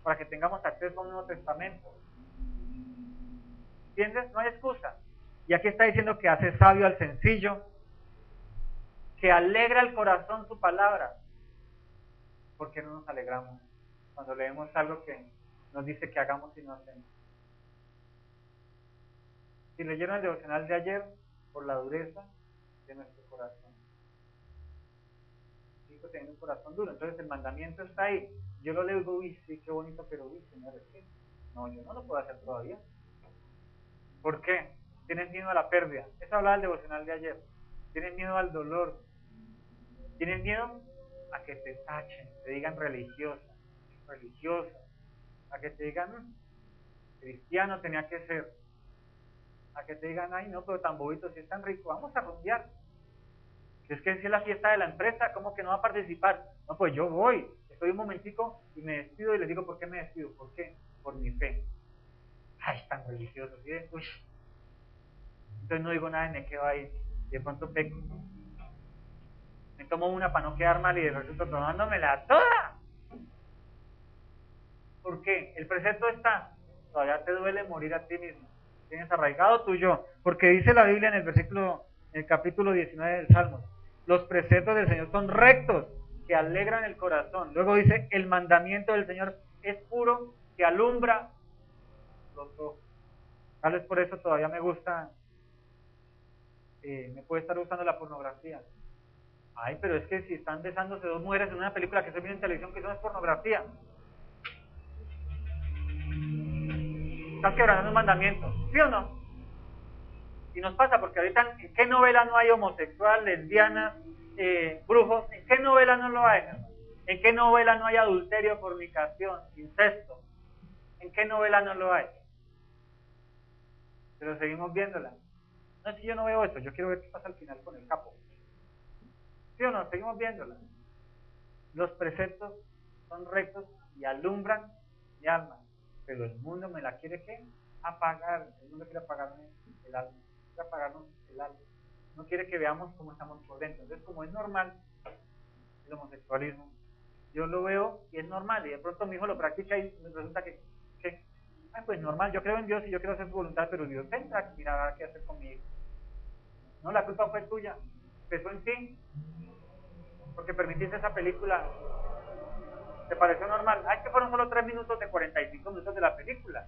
para que tengamos acceso a un Nuevo Testamento. ¿Entiendes? No hay excusa. Y aquí está diciendo que hace sabio al sencillo, que alegra el corazón su palabra. ¿Por qué no nos alegramos cuando leemos algo que nos dice que hagamos y no hacemos? Si leyeron el devocional de ayer, por la dureza de nuestro corazón. Sigo teniendo un corazón duro. Entonces el mandamiento está ahí. Yo lo leo y digo, uy, sí, qué bonito, pero uy, Señor, es que no, yo no lo puedo hacer todavía. ¿Por qué? Tienes miedo a la pérdida. Eso hablaba el devocional de ayer. Tienes miedo al dolor. Tienes miedo a que te tachen, te digan religiosa, a que te digan cristiano tenía que ser, a que te digan, ay no, pero tan bobito, si es tan rico, vamos a rumbear. Es que si es la fiesta de la empresa, ¿cómo que no va a participar? No, pues yo voy, estoy un momentico y me despido y les digo, ¿por qué me despido? ¿Por qué? Por mi fe. Ay, tan religioso, ¿sí? Uy. Entonces no digo nada y me quedo ahí, de pronto peco. Me tomo una para no quedar mal y de resulta tomándomela toda. ¿Por qué? El precepto está, todavía te duele morir a ti mismo. Tienes arraigado tu yo. Porque dice la Biblia en el capítulo 19 del Salmo, los preceptos del Señor son rectos, que alegran el corazón. Luego dice, el mandamiento del Señor es puro, que alumbra los ojos. Tal vez por eso todavía me gusta, me puede estar gustando la pornografía. Ay, pero es que si están besándose dos mujeres en una película que se viene en televisión, que eso no es pornografía. Estás quebrando un mandamiento, ¿sí o no? Y nos pasa porque ahorita, ¿en qué novela no hay homosexual, lesbianas, brujos? ¿En qué novela no lo hay? ¿En qué novela no hay adulterio, fornicación, incesto? ¿En qué novela no lo hay? Pero seguimos viéndola. No, si yo no veo esto, yo quiero ver qué pasa al final con el capo. ¿Sí o no? Seguimos viéndola. Los preceptos son rectos y alumbran mi alma. Pero el mundo me la quiere, ¿qué? Apagar. El mundo quiere apagarme el alma. Quiere apagarnos el alma. No quiere que veamos cómo estamos por dentro. Entonces, como es normal el homosexualismo, yo lo veo y es normal. Y de pronto mi hijo lo practica y resulta que ay, pues normal, yo creo en Dios y yo quiero hacer su voluntad, pero Dios tendrá que mirar qué hacer conmigo. No, la culpa fue tuya. Empezó en ti. Porque permitiste esa película. ¿Te pareció normal? Ay, que fueron solo 3 minutos de 45 minutos de la película.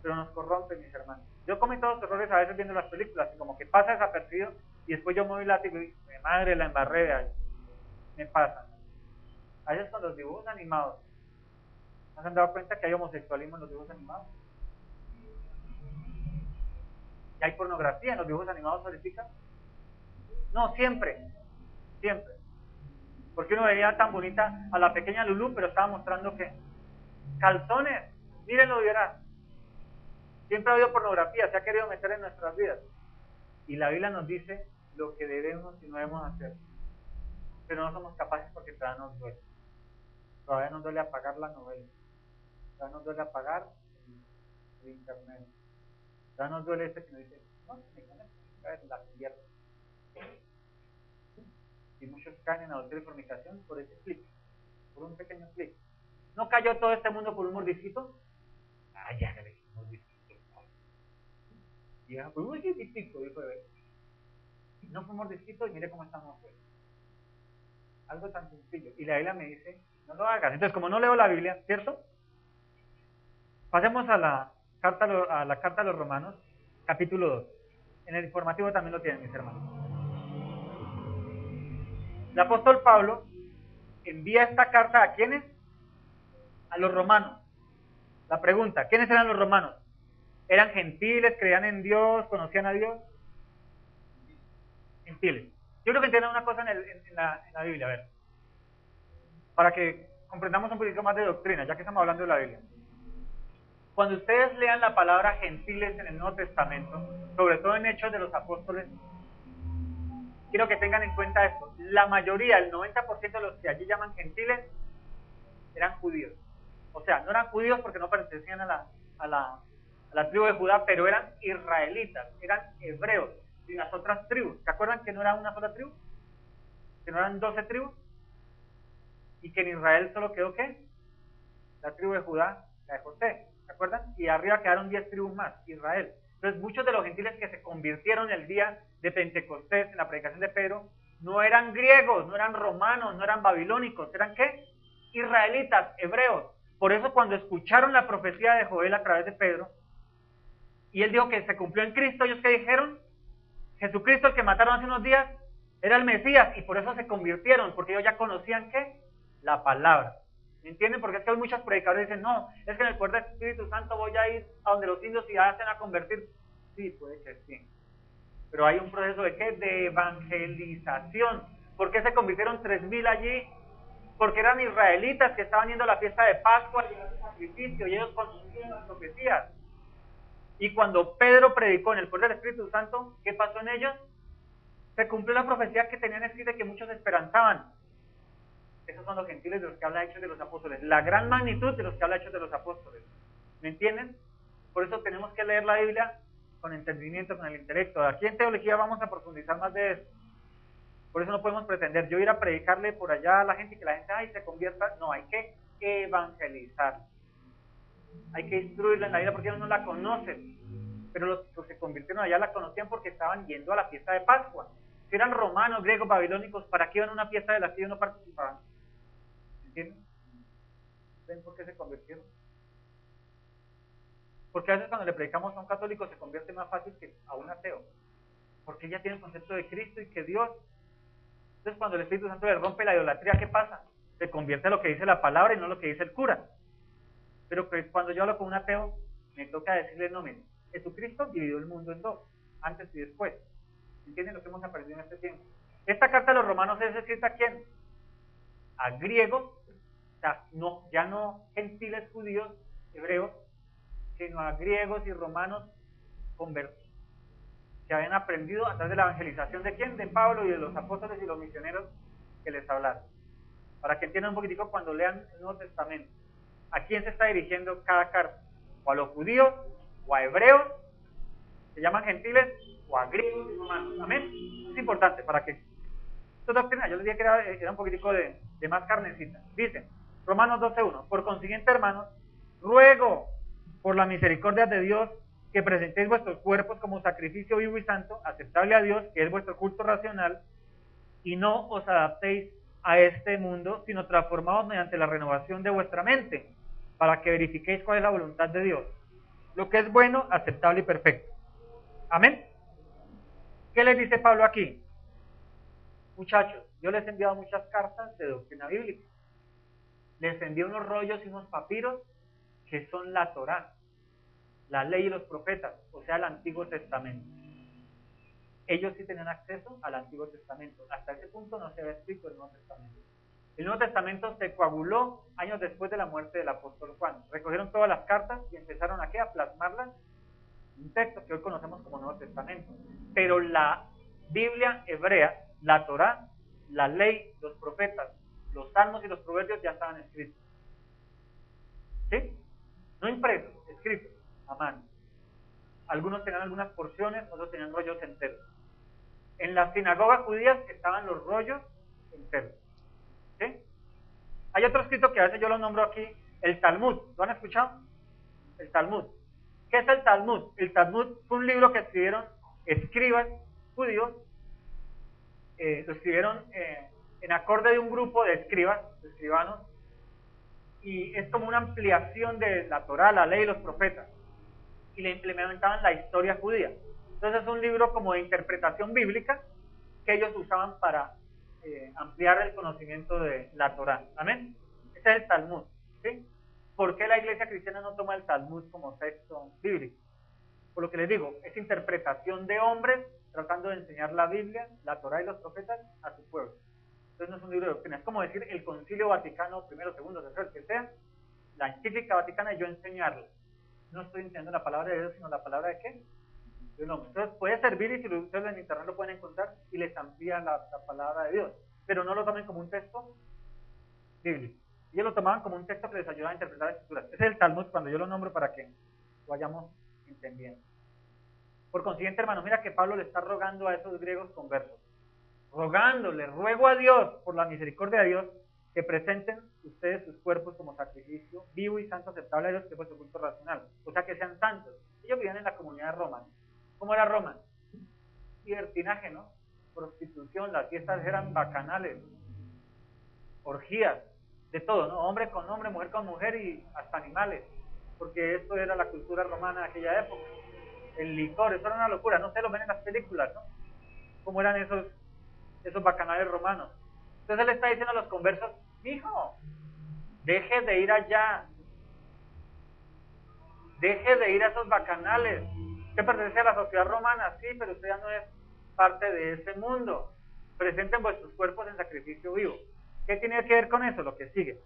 Pero nos corrompe, mis hermanos. Yo cometo todos los errores a veces viendo las películas, y como que pasa desapercibido, y después yo me doy látigo y mi madre la embarré, ahí. Me pasa. A veces con los dibujos animados. ¿No se han dado cuenta que hay homosexualismo en los dibujos animados? ¿Y hay pornografía en los dibujos animados ahorita? No, siempre. Siempre. Porque uno veía tan bonita a la pequeña Lulú, pero estaba mostrando que calzones, mírenlo y verán. Siempre ha habido pornografía, se ha querido meter en nuestras vidas. Y la Biblia nos dice lo que debemos y no debemos hacer. Pero no somos capaces porque todavía nos duele. Todavía nos duele apagar la novela. Todavía nos duele apagar el internet. Todavía nos duele este que nos dice, no, me conecto, la convierto. Y muchos caen en adulterio y fornicación por ese clic, por un pequeño clic. ¿No cayó todo este mundo por un mordisquito? Ah, ya le dije, mordisquito. Y ya, pues un mordisquito, dijo bebé. No fue un mordisquito y mire cómo estamos hoy. Algo tan sencillo. Y la Biblia me dice, no lo hagas. Entonces, como no leo la Biblia, ¿cierto? Pasemos a la carta a los Romanos, capítulo 2. En el informativo también lo tienen, mis hermanos. El apóstol Pablo envía esta carta ¿a quiénes? A los romanos. La pregunta, ¿quiénes eran los romanos? ¿Eran gentiles, creían en Dios, conocían a Dios? Gentiles. Yo creo que entiendan una cosa en la Biblia, a ver, para que comprendamos un poquito más de doctrina, ya que estamos hablando de la Biblia. Cuando ustedes lean la palabra gentiles en el Nuevo Testamento, sobre todo en Hechos de los Apóstoles, quiero que tengan en cuenta esto. La mayoría, el 90% de los que allí llaman gentiles, eran judíos. O sea, no eran judíos porque no pertenecían a la tribu de Judá, pero eran israelitas, eran hebreos, y las otras tribus. ¿Se acuerdan que no era una sola tribu? ¿Que no eran 12 tribus? Y que en Israel solo quedó, ¿qué? La tribu de Judá, la de José. ¿Se acuerdan? Y arriba quedaron 10 tribus más, Israel. Entonces, muchos de los gentiles que se convirtieron el día de Pentecostés, en la predicación de Pedro, no eran griegos, no eran romanos, no eran babilónicos, ¿eran qué? Israelitas, hebreos. Por eso cuando escucharon la profecía de Joel a través de Pedro, Y él dijo que se cumplió en Cristo. ¿Ellos qué dijeron? Jesucristo, el que mataron hace unos días, era el Mesías, y por eso se convirtieron, porque ellos ya conocían ¿qué? La palabra. ¿Me entienden? Porque es que hay muchos predicadores que dicen, no, es que en el poder del Espíritu Santo voy a ir a donde los indios y ya hacen a convertir. Sí, puede que sí. Pero hay un proceso de ¿qué? De evangelización. ¿Por qué se convirtieron 3,000 allí? Porque eran israelitas que estaban yendo a la fiesta de Pascua y a sacrificio, y ellos conocían las profecías. Y cuando Pedro predicó en el poder del Espíritu Santo, ¿qué pasó en ellos? Se cumplió la profecía que tenían escrita, que muchos esperanzaban. Esos son los gentiles de los que habla Hechos de los Apóstoles. La gran magnitud de los que habla Hechos de los Apóstoles. ¿Me entienden? Por eso tenemos que leer la Biblia con entendimiento, con el intelecto. Aquí en teología vamos a profundizar más de eso. Por eso no podemos pretender yo ir a predicarle por allá a la gente y que la gente se convierta. No, hay que evangelizar. Hay que instruirla en la vida porque ellos no la conocen. Pero los que se convirtieron allá la conocían porque estaban yendo a la fiesta de Pascua. Si eran romanos, griegos, babilónicos, ¿para qué iban a una fiesta de la que ellos no participaban? ¿Entienden? ¿Ven por qué se convirtieron? Porque a veces cuando le predicamos a un católico se convierte más fácil que a un ateo. Porque ya tiene el concepto de Cristo y que Dios. Entonces cuando el Espíritu Santo le rompe la idolatría, ¿qué pasa? Se convierte a lo que dice la palabra y no lo que dice el cura. Pero cuando yo hablo con un ateo, me toca decirle, no, mire, Jesucristo dividió el mundo en dos, antes y después. ¿Entienden lo que hemos aprendido en este tiempo? Esta carta de los romanos es escrita ¿a quién? A griegos, o sea, no, ya no gentiles judíos, hebreos, sino a griegos y romanos convertidos, que habían aprendido a través de la evangelización de quién, de Pablo y de los apóstoles y los misioneros que les hablaron. Para que entiendan un poquitico cuando lean el Nuevo Testamento, ¿a quién se está dirigiendo cada carta? O a los judíos, o a hebreos, se llaman gentiles, o a griegos y romanos. Amén. Es importante para que esto doctrina, yo les dije que era un poquitico de más carnecita. Dice, Romanos 12:1, por consiguiente, hermanos, ruego por la misericordia de Dios que presentéis vuestros cuerpos como sacrificio vivo y santo, aceptable a Dios, que es vuestro culto racional, y no os adaptéis a este mundo, sino transformados mediante la renovación de vuestra mente, para que verifiquéis cuál es la voluntad de Dios, lo que es bueno, aceptable y perfecto. Amén. ¿Qué les dice Pablo aquí? Muchachos, yo les he enviado muchas cartas de doctrina bíblica. Les envié unos rollos y unos papiros que son la Torá, la ley y los profetas, o sea, el Antiguo Testamento. Ellos sí tenían acceso al Antiguo Testamento. Hasta ese punto no se había escrito el Nuevo Testamento. El Nuevo Testamento se coaguló años después de la muerte del apóstol Juan. Recogieron todas las cartas y empezaron a plasmarlas en un texto que hoy conocemos como Nuevo Testamento. Pero la Biblia hebrea, la Torá, la ley, los profetas, los salmos y los proverbios ya estaban escritos. ¿Sí? No impresos, escritos a mano. Algunos tenían algunas porciones, otros tenían rollos enteros. En las sinagogas judías estaban los rollos enteros. ¿Sí? Hay otro escrito que a veces yo lo nombro aquí, el Talmud. ¿Lo han escuchado? El Talmud. ¿Qué es el Talmud? El Talmud fue un libro que escribieron escribas judíos, lo escribieron en acorde de un grupo de escribanos, y es como una ampliación de la Torá, la ley y los profetas, y le implementaban la historia judía. Entonces es un libro como de interpretación bíblica que ellos usaban para ampliar el conocimiento de la Torá. ¿Amén? Ese es el Talmud. ¿Sí? ¿Por qué la iglesia cristiana no toma el Talmud como texto bíblico? Por lo que les digo, es interpretación de hombres tratando de enseñar la Biblia, la Torá y los profetas a su pueblo. Entonces no es un libro de doctrina, es como decir el Concilio Vaticano primero, segundo, tercero, el que sea, la encíclica vaticana y yo enseñarla. No estoy enseñando la palabra de Dios, sino la palabra de ¿qué? De un hombre. Entonces puede servir, y si ustedes en internet lo pueden encontrar, y les amplía la palabra de Dios, pero no lo tomen como un texto bíblico. Ellos lo tomaban como un texto que les ayuda a interpretar las escrituras. Ese es el Talmud, cuando yo lo nombro, para que lo vayamos entendiendo. Por consiguiente, hermano, mira que Pablo le está rogando a esos griegos conversos, rogándole, ruego a Dios, por la misericordia de Dios, que presenten ustedes sus cuerpos como sacrificio vivo y santo, aceptable a Dios, que es vuestro culto racional. O sea, que sean santos. Ellos vivían en la comunidad de Roma. ¿Cómo era Roma? Libertinaje, ¿no? Prostitución, las fiestas eran bacanales, orgías, de todo, ¿no? Hombre con hombre, mujer con mujer y hasta animales, porque esto era la cultura romana de aquella época. el licor, eso era una locura, no se lo ven en las películas, ¿no? Cómo eran esos bacanales romanos. Entonces él está diciendo a los conversos, mijo, deje de ir allá, deje de ir a esos bacanales. Usted pertenece a la sociedad romana, sí, pero usted ya no es parte de ese mundo. Presenten vuestros cuerpos en sacrificio vivo. ¿Qué tiene que ver con eso? Lo que sigue.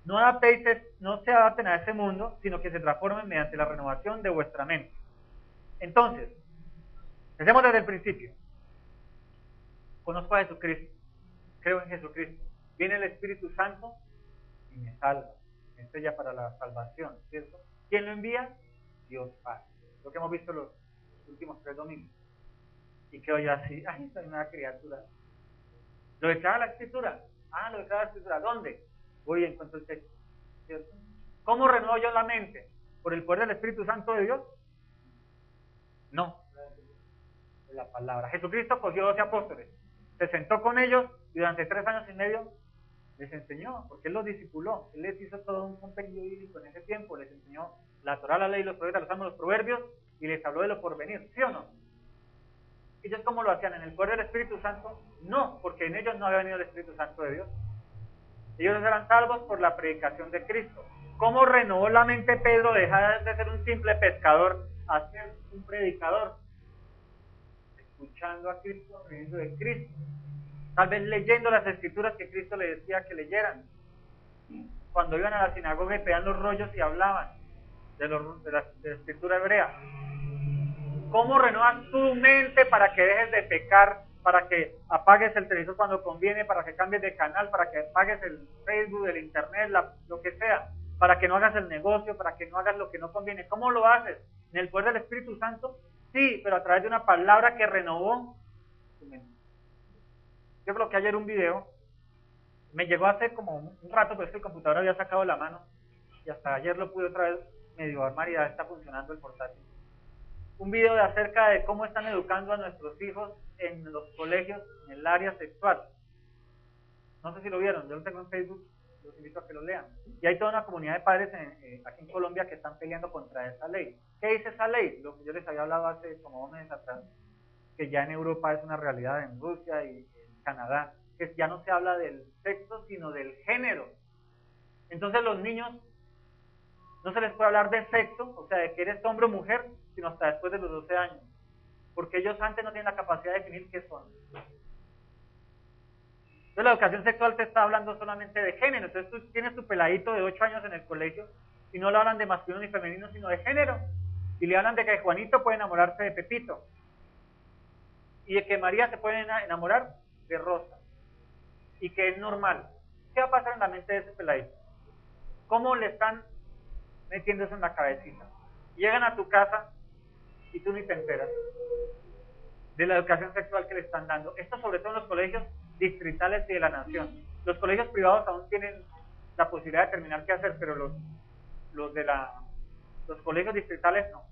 No se adapten a ese mundo, sino que se transformen mediante la renovación de vuestra mente. Entonces, empecemos desde el principio. Conozco a Jesucristo, creo en Jesucristo. Viene el Espíritu Santo y me salva, me sella para la salvación, ¿cierto? ¿Quién lo envía? Dios Padre. Lo que hemos visto los últimos 3 domingos. Y quedo yo así, ay, soy una criatura. ¿Lo declara la Escritura? Ah, lo declara la Escritura. ¿Dónde? Voy y encuentro el texto, ¿cierto? ¿Cómo renuevo yo la mente? ¿Por el poder del Espíritu Santo de Dios? No. De la palabra. Jesucristo cogió 12 apóstoles, se sentó con ellos y durante 3 años y medio les enseñó, porque él los discipuló, él les hizo todo un compendio bíblico en ese tiempo, les enseñó la Torá, la ley, los profetas, los salmos, los proverbios, y les habló de lo porvenir, ¿sí o no? ¿Ellos cómo lo hacían? ¿En el poder del Espíritu Santo? No, porque en ellos no había venido el Espíritu Santo de Dios. Ellos eran salvos por la predicación de Cristo. ¿Cómo renovó la mente Pedro de dejar de ser un simple pescador a ser un predicador? Escuchando a Cristo, aprendiendo de Cristo. Tal vez leyendo las escrituras que Cristo le decía que leyeran. Cuando iban a la sinagoga y pedían los rollos y hablaban de la escritura hebrea. ¿Cómo renuevas tu mente para que dejes de pecar, para que apagues el televisor cuando conviene, para que cambies de canal, para que apagues el Facebook, el internet, lo que sea, para que no hagas el negocio, para que no hagas lo que no conviene? ¿Cómo lo haces? ¿En el poder del Espíritu Santo? Sí, pero a través de una palabra que renovó tu mente. Yo bloqueé ayer un video, me llegó hace como un rato, pero es que el computador había sacado la mano y hasta ayer lo pude otra vez medio armar y ya está funcionando el portátil. Un video de acerca de cómo están educando a nuestros hijos en los colegios en el área sexual. No sé si lo vieron, yo lo tengo en Facebook, los invito a que lo lean. Y hay toda una comunidad de padres aquí en Colombia que están peleando contra esa ley. ¿Qué dice esa ley? Lo que yo les había hablado hace como 2 meses atrás, que ya en Europa es una realidad, en Rusia y en Canadá, que ya no se habla del sexo, sino del género. Entonces los niños no se les puede hablar de sexo, o sea, de que eres hombre o mujer, sino hasta después de los 12 años. Porque ellos antes no tienen la capacidad de definir qué son. Entonces la educación sexual te está hablando solamente de género. Entonces tú tienes tu peladito de 8 años en el colegio y no le hablan de masculino ni femenino, sino de género. Y le hablan de que Juanito puede enamorarse de Pepito. Y de que María se puede enamorar de Rosa. Y que es normal. ¿Qué va a pasar en la mente de ese peladito? ¿Cómo le están metiendo eso en la cabecita? Llegan a tu casa y tú ni te enteras de la educación sexual que le están dando. Esto sobre todo en los colegios distritales y de la nación. Los colegios privados aún tienen la posibilidad de determinar qué hacer, pero los colegios distritales no.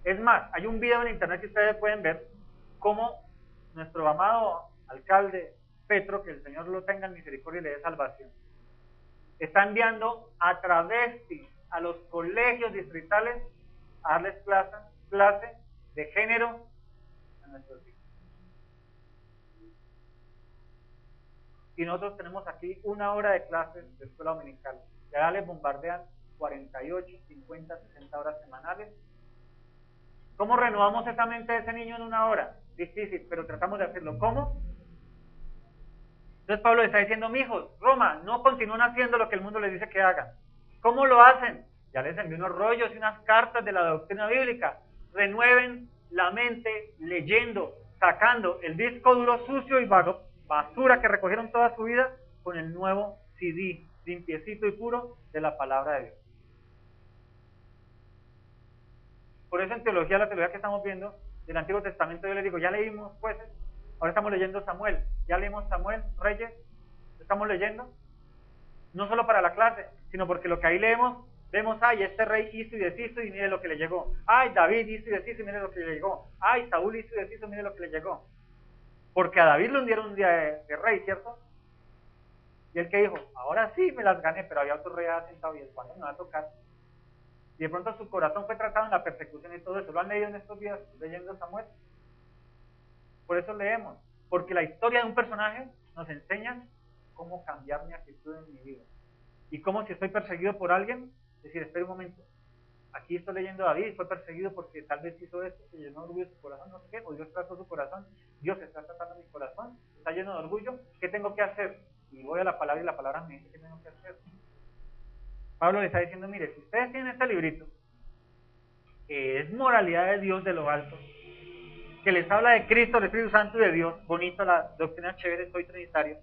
Es más, hay un video en internet que ustedes pueden ver cómo nuestro amado alcalde Petro, que el Señor lo tenga en misericordia y le dé salvación, está enviando a travestis a los colegios distritales a darles clase de género a nuestros hijos. Y nosotros tenemos aquí 1 hora de clases de escuela dominical. Y ahora les bombardean 48, 50, 60 horas semanales. ¿Cómo renovamos esa mente de ese niño en 1 hora? Difícil, pero tratamos de hacerlo. ¿Cómo? Entonces Pablo le está diciendo, mijos, Roma, no continúen haciendo lo que el mundo les dice que hagan. ¿Cómo lo hacen? Ya les envié unos rollos y unas cartas de la doctrina bíblica. Renueven la mente leyendo, sacando el disco duro sucio y basura que recogieron toda su vida con el nuevo CD, limpiecito y puro de la palabra de Dios. Por eso en teología, la teología que estamos viendo del Antiguo Testamento, yo les digo, ya leímos jueces, ahora estamos leyendo Samuel, ya leímos Samuel, Reyes, estamos leyendo, no solo para la clase, sino porque lo que ahí leemos, vemos, ay, este rey hizo y deshizo y mire lo que le llegó, ay, David hizo y deshizo y mire lo que le llegó, ay, Saúl hizo y deshizo y mire lo que le llegó, porque a David le hundieron un día de rey, ¿cierto? Y él que dijo, ahora sí me las gané, pero había otro rey sentado y el cuando me va a tocar. Y de pronto su corazón fue tratado en la persecución y todo eso. ¿Lo han leído en estos días leyendo Samuel? Por eso leemos. Porque la historia de un personaje nos enseña cómo cambiar mi actitud en mi vida. Y cómo si estoy perseguido por alguien, decir, espera un momento. Aquí estoy leyendo a David, fue perseguido porque tal vez hizo esto, se llenó de orgullo su corazón, no sé qué, o Dios trató su corazón, Dios está tratando mi corazón, está lleno de orgullo, ¿qué tengo que hacer? Y voy a la palabra y la palabra me dice qué tengo que hacer. Pablo le está diciendo, mire, si ustedes tienen este librito, que es moralidad de Dios de lo alto, que les habla de Cristo, del Espíritu Santo y de Dios, bonito, la doctrina chévere, soy trinitario,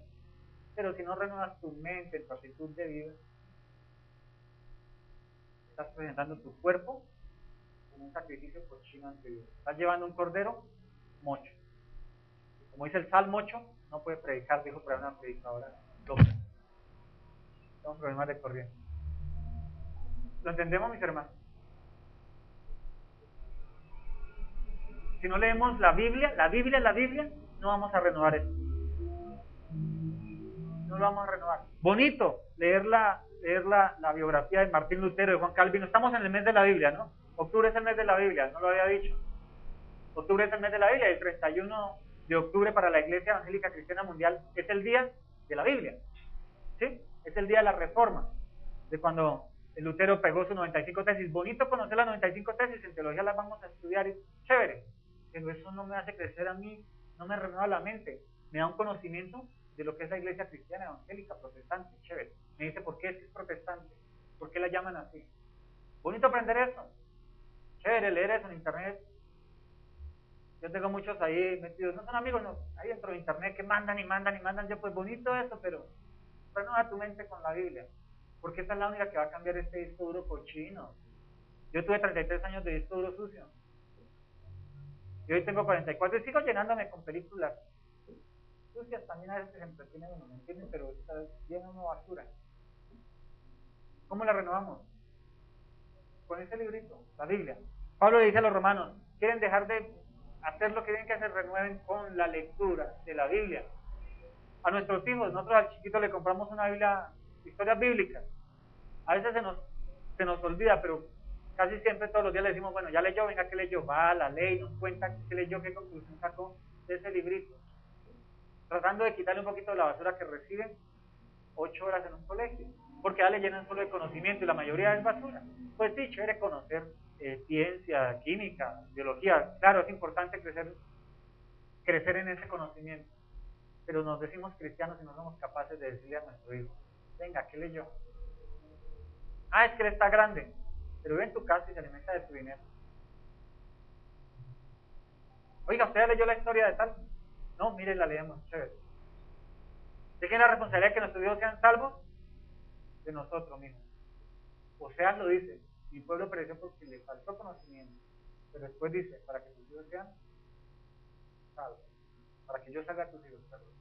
pero si no renuevas tu mente, tu actitud de vida, estás presentando tu cuerpo como un sacrificio cochino ante Dios. Estás llevando un cordero mocho. Como dice el Salmo 8, no puede predicar, dijo para una predicadora loca. Tengo problemas de corriente. ¿Lo entendemos, mis hermanos? Si no leemos la Biblia, no vamos a renovar esto. No lo vamos a renovar. Bonito leer la biografía de Martín Lutero, de Juan Calvino. Estamos en el mes de la Biblia, ¿no? Octubre es el mes de la Biblia, no lo había dicho. Octubre es el mes de la Biblia, el 31 de octubre para la Iglesia Evangélica Cristiana Mundial es el día de la Biblia. ¿Sí? Es el día de la Reforma, de cuando el Lutero pegó sus 95 tesis. Bonito conocer las 95 tesis, en teología las vamos a estudiar, chévere, pero eso no me hace crecer a mí, no me renueva la mente, me da un conocimiento de lo que es la Iglesia Cristiana Evangélica Protestante, chévere. Me dice por qué es que es protestante, por qué la llaman así. Bonito aprender eso, chévere leer eso en internet. Yo tengo muchos ahí metidos, no son amigos, no, ahí dentro de internet que mandan y mandan y mandan. Yo, pues bonito eso, pero renueva tu mente con la Biblia, porque esa es la única que va a cambiar este disco duro cochino. Yo tuve 33 años de disco duro sucio, y hoy tengo 44 y sigo llenándome con películas sucias. También a veces se entretienen uno, ¿me entienden? Pero está lleno de basura. ¿Cómo la renovamos? Con ese librito, la Biblia. Pablo le dice a los romanos, quieren dejar de hacer lo que tienen que hacer, renueven con la lectura de la Biblia. A nuestros hijos, nosotros al chiquito le compramos una Biblia, historias bíblicas. A veces se nos olvida, pero casi siempre todos los días le decimos, bueno, ya leyó, venga, ¿qué leyó? Va a la ley, nos cuenta qué leyó, qué conclusión sacó de ese librito. Tratando de quitarle un poquito de la basura que reciben 8 horas en un colegio, porque ya le llenan solo de conocimiento y la mayoría es basura. Pues sí, chévere conocer ciencia, química, biología. Claro, es importante crecer en ese conocimiento, pero nos decimos cristianos y no somos capaces de decirle a nuestro hijo, venga, ¿qué leyó? Ah, es que él está grande, pero vive en tu casa y se alimenta de tu dinero. Oiga, ¿usted ya leyó la historia de tal? No, mire, la leemos, chévere. ¿De quién es la responsabilidad de que nuestros hijos sean salvos? De nosotros mismos. Oseas lo dice, mi pueblo pereció porque le faltó conocimiento, pero después dice, para que tus hijos sean salvos, para que yo salga a tus hijos salvos.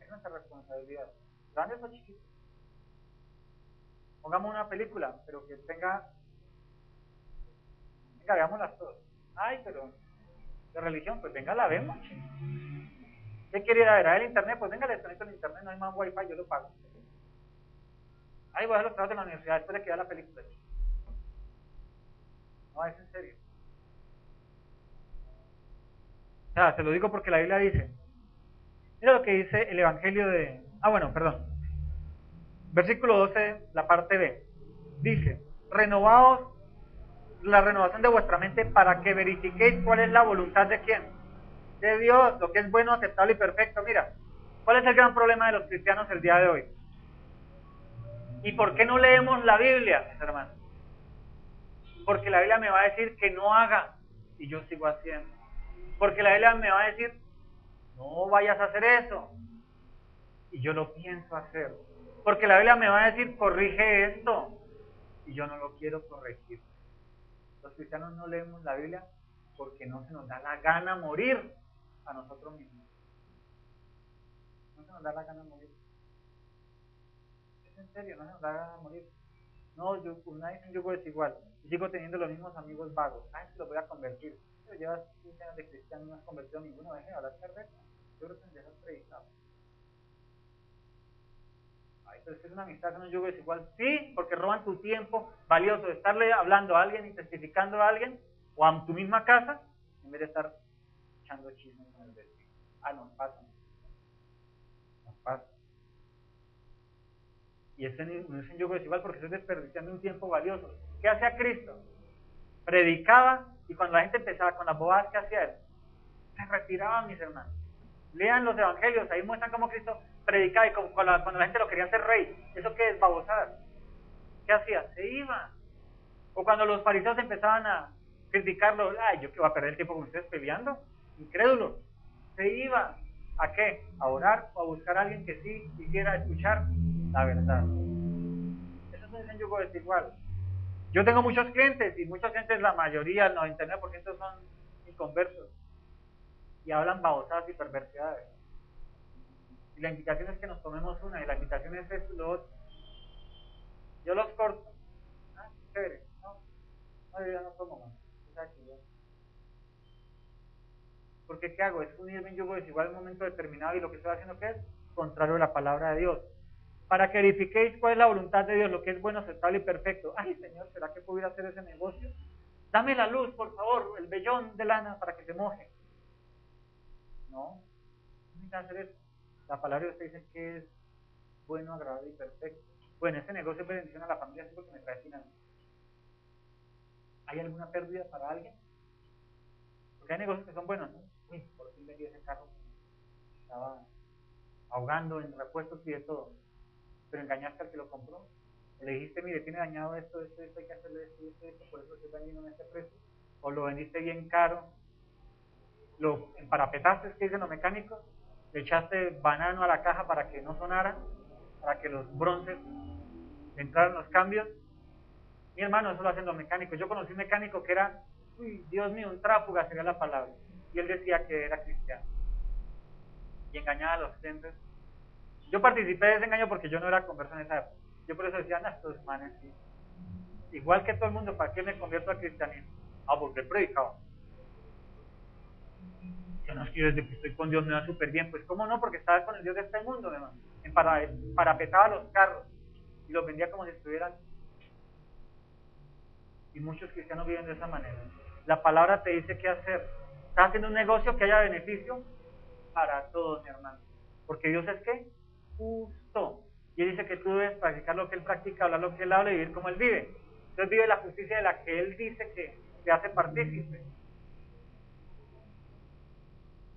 Es nuestra responsabilidad, grandes o chiquitos. Pongamos una película, pero que tenga, venga, veámoslas todas. Ay, pero de religión, pues venga, la vemos. ¿Qué quiere ir a ver? ¿A el internet? Pues venga, le conecto el internet, no hay más wifi, yo lo pago. Ay, voy a hacer los trabajos de la universidad después de que vea la película. No, es en serio. O sea, se lo digo porque la Biblia dice, mira lo que dice el Evangelio de... perdón. Versículo 12, la parte B. Dice, renovaos la renovación de vuestra mente para que verifiquéis cuál es la voluntad de quién. De Dios, lo que es bueno, aceptable y perfecto. Mira, ¿cuál es el gran problema de los cristianos el día de hoy? ¿Y por qué no leemos la Biblia, mis hermanos? Porque la Biblia me va a decir que no haga y yo sigo haciendo. Porque la Biblia me va a decir, no vayas a hacer eso y yo lo pienso hacer. Porque la Biblia me va a decir, corrige esto y yo no lo quiero corregir. Los cristianos no leemos la Biblia porque no se nos da la gana morir a nosotros mismos. No se nos da la gana morir. Es en serio, no se nos da la gana morir. No, una vez un yugo desigual. Y sigo teniendo los mismos amigos vagos. Ay, que los voy a convertir. Pero llevas 15 años de cristiano y no has convertido a ninguno. Deje de hablar cerveza. Yo creo que me dejas predicado. Ay, pero es una amistad, es un yugo desigual. Sí, porque roban tu tiempo valioso de estarle hablando a alguien y testificando a alguien, o a tu misma casa, en vez de estar echando chismes con el vecino. Nos pasa. Nos pasa. Y ese no es un yugo desigual porque estoy desperdiciando un tiempo valioso. ¿Qué hacía Cristo? Predicaba, y cuando la gente empezaba con las bobadas que hacía él, se retiraban, mis hermanos. Lean los evangelios, ahí muestran cómo Cristo predicaba y cuando la gente lo quería hacer rey. ¿Eso qué es? Babosadas. ¿Qué hacía? Se iba. O cuando los fariseos empezaban a criticarlo, ay, yo que voy a perder el tiempo con ustedes peleando, incrédulo. Se iba. ¿A qué? A orar o a buscar a alguien que sí quisiera escuchar la verdad. Eso no es un yugo desigual. Yo tengo muchos clientes y muchos clientes, la mayoría, el 99% son inconversos y hablan babosadas y perversidades. Y la invitación es que nos tomemos una, y la invitación es esto y lo otro. Yo los corto. Ah, chévere. No, yo ya no tomo más. Porque ¿qué hago? Es unirme en yugo desigual en un momento determinado, y lo que estoy haciendo, ¿qué es? Contrario a la palabra de Dios. Para que verifiquéis cuál es la voluntad de Dios, lo que es bueno, aceptable y perfecto. Ay, Señor, ¿será que pudiera hacer ese negocio? Dame la luz, por favor, el vellón de lana para que se moje. No necesitas hacer eso. La palabra de Dios dice que es bueno, agradable y perfecto. Bueno, ese negocio es bendición a la familia, es porque me trae finanzas. ¿Hay alguna pérdida para alguien? Porque hay negocios que son buenos, ¿no? Uy, por fin vendí ese carro. Estaba ahogando en repuestos y de todo. Pero engañaste al que lo compró. Le dijiste, mire, tiene dañado esto, hay que hacerle esto, por eso estoy vendiendo en este precio. O lo vendiste bien caro, lo emparapetaste, que dicen los mecánicos, le echaste banano a la caja para que no sonara, para que los bronces entraran los cambios. Mi hermano, eso lo hacen los mecánicos. Yo conocí un mecánico que era, uy, Dios mío, un tráfuga sería la palabra. Y él decía que era cristiano. Y engañaba a los clientes. Yo participé de ese engaño porque yo no era converso en esa época. Yo por eso decía, estos manes, sí. Igual que todo el mundo, ¿para qué me convierto al cristianismo? Porque él predicaba. Yo no es que desde que estoy con Dios me va súper bien. Pues cómo no, porque estaba con el Dios de este mundo, hermano. Parapetaba los carros y los vendía como si estuvieran. Y muchos cristianos viven de esa manera. La palabra te dice qué hacer. Estás haciendo un negocio que haya beneficio para todos, mi hermano. Porque Dios es ¿qué? Justo. Y Él dice que tú debes practicar lo que Él practica, hablar lo que Él habla y vivir como Él vive. Entonces vive la justicia de la que Él dice que te hace partícipe.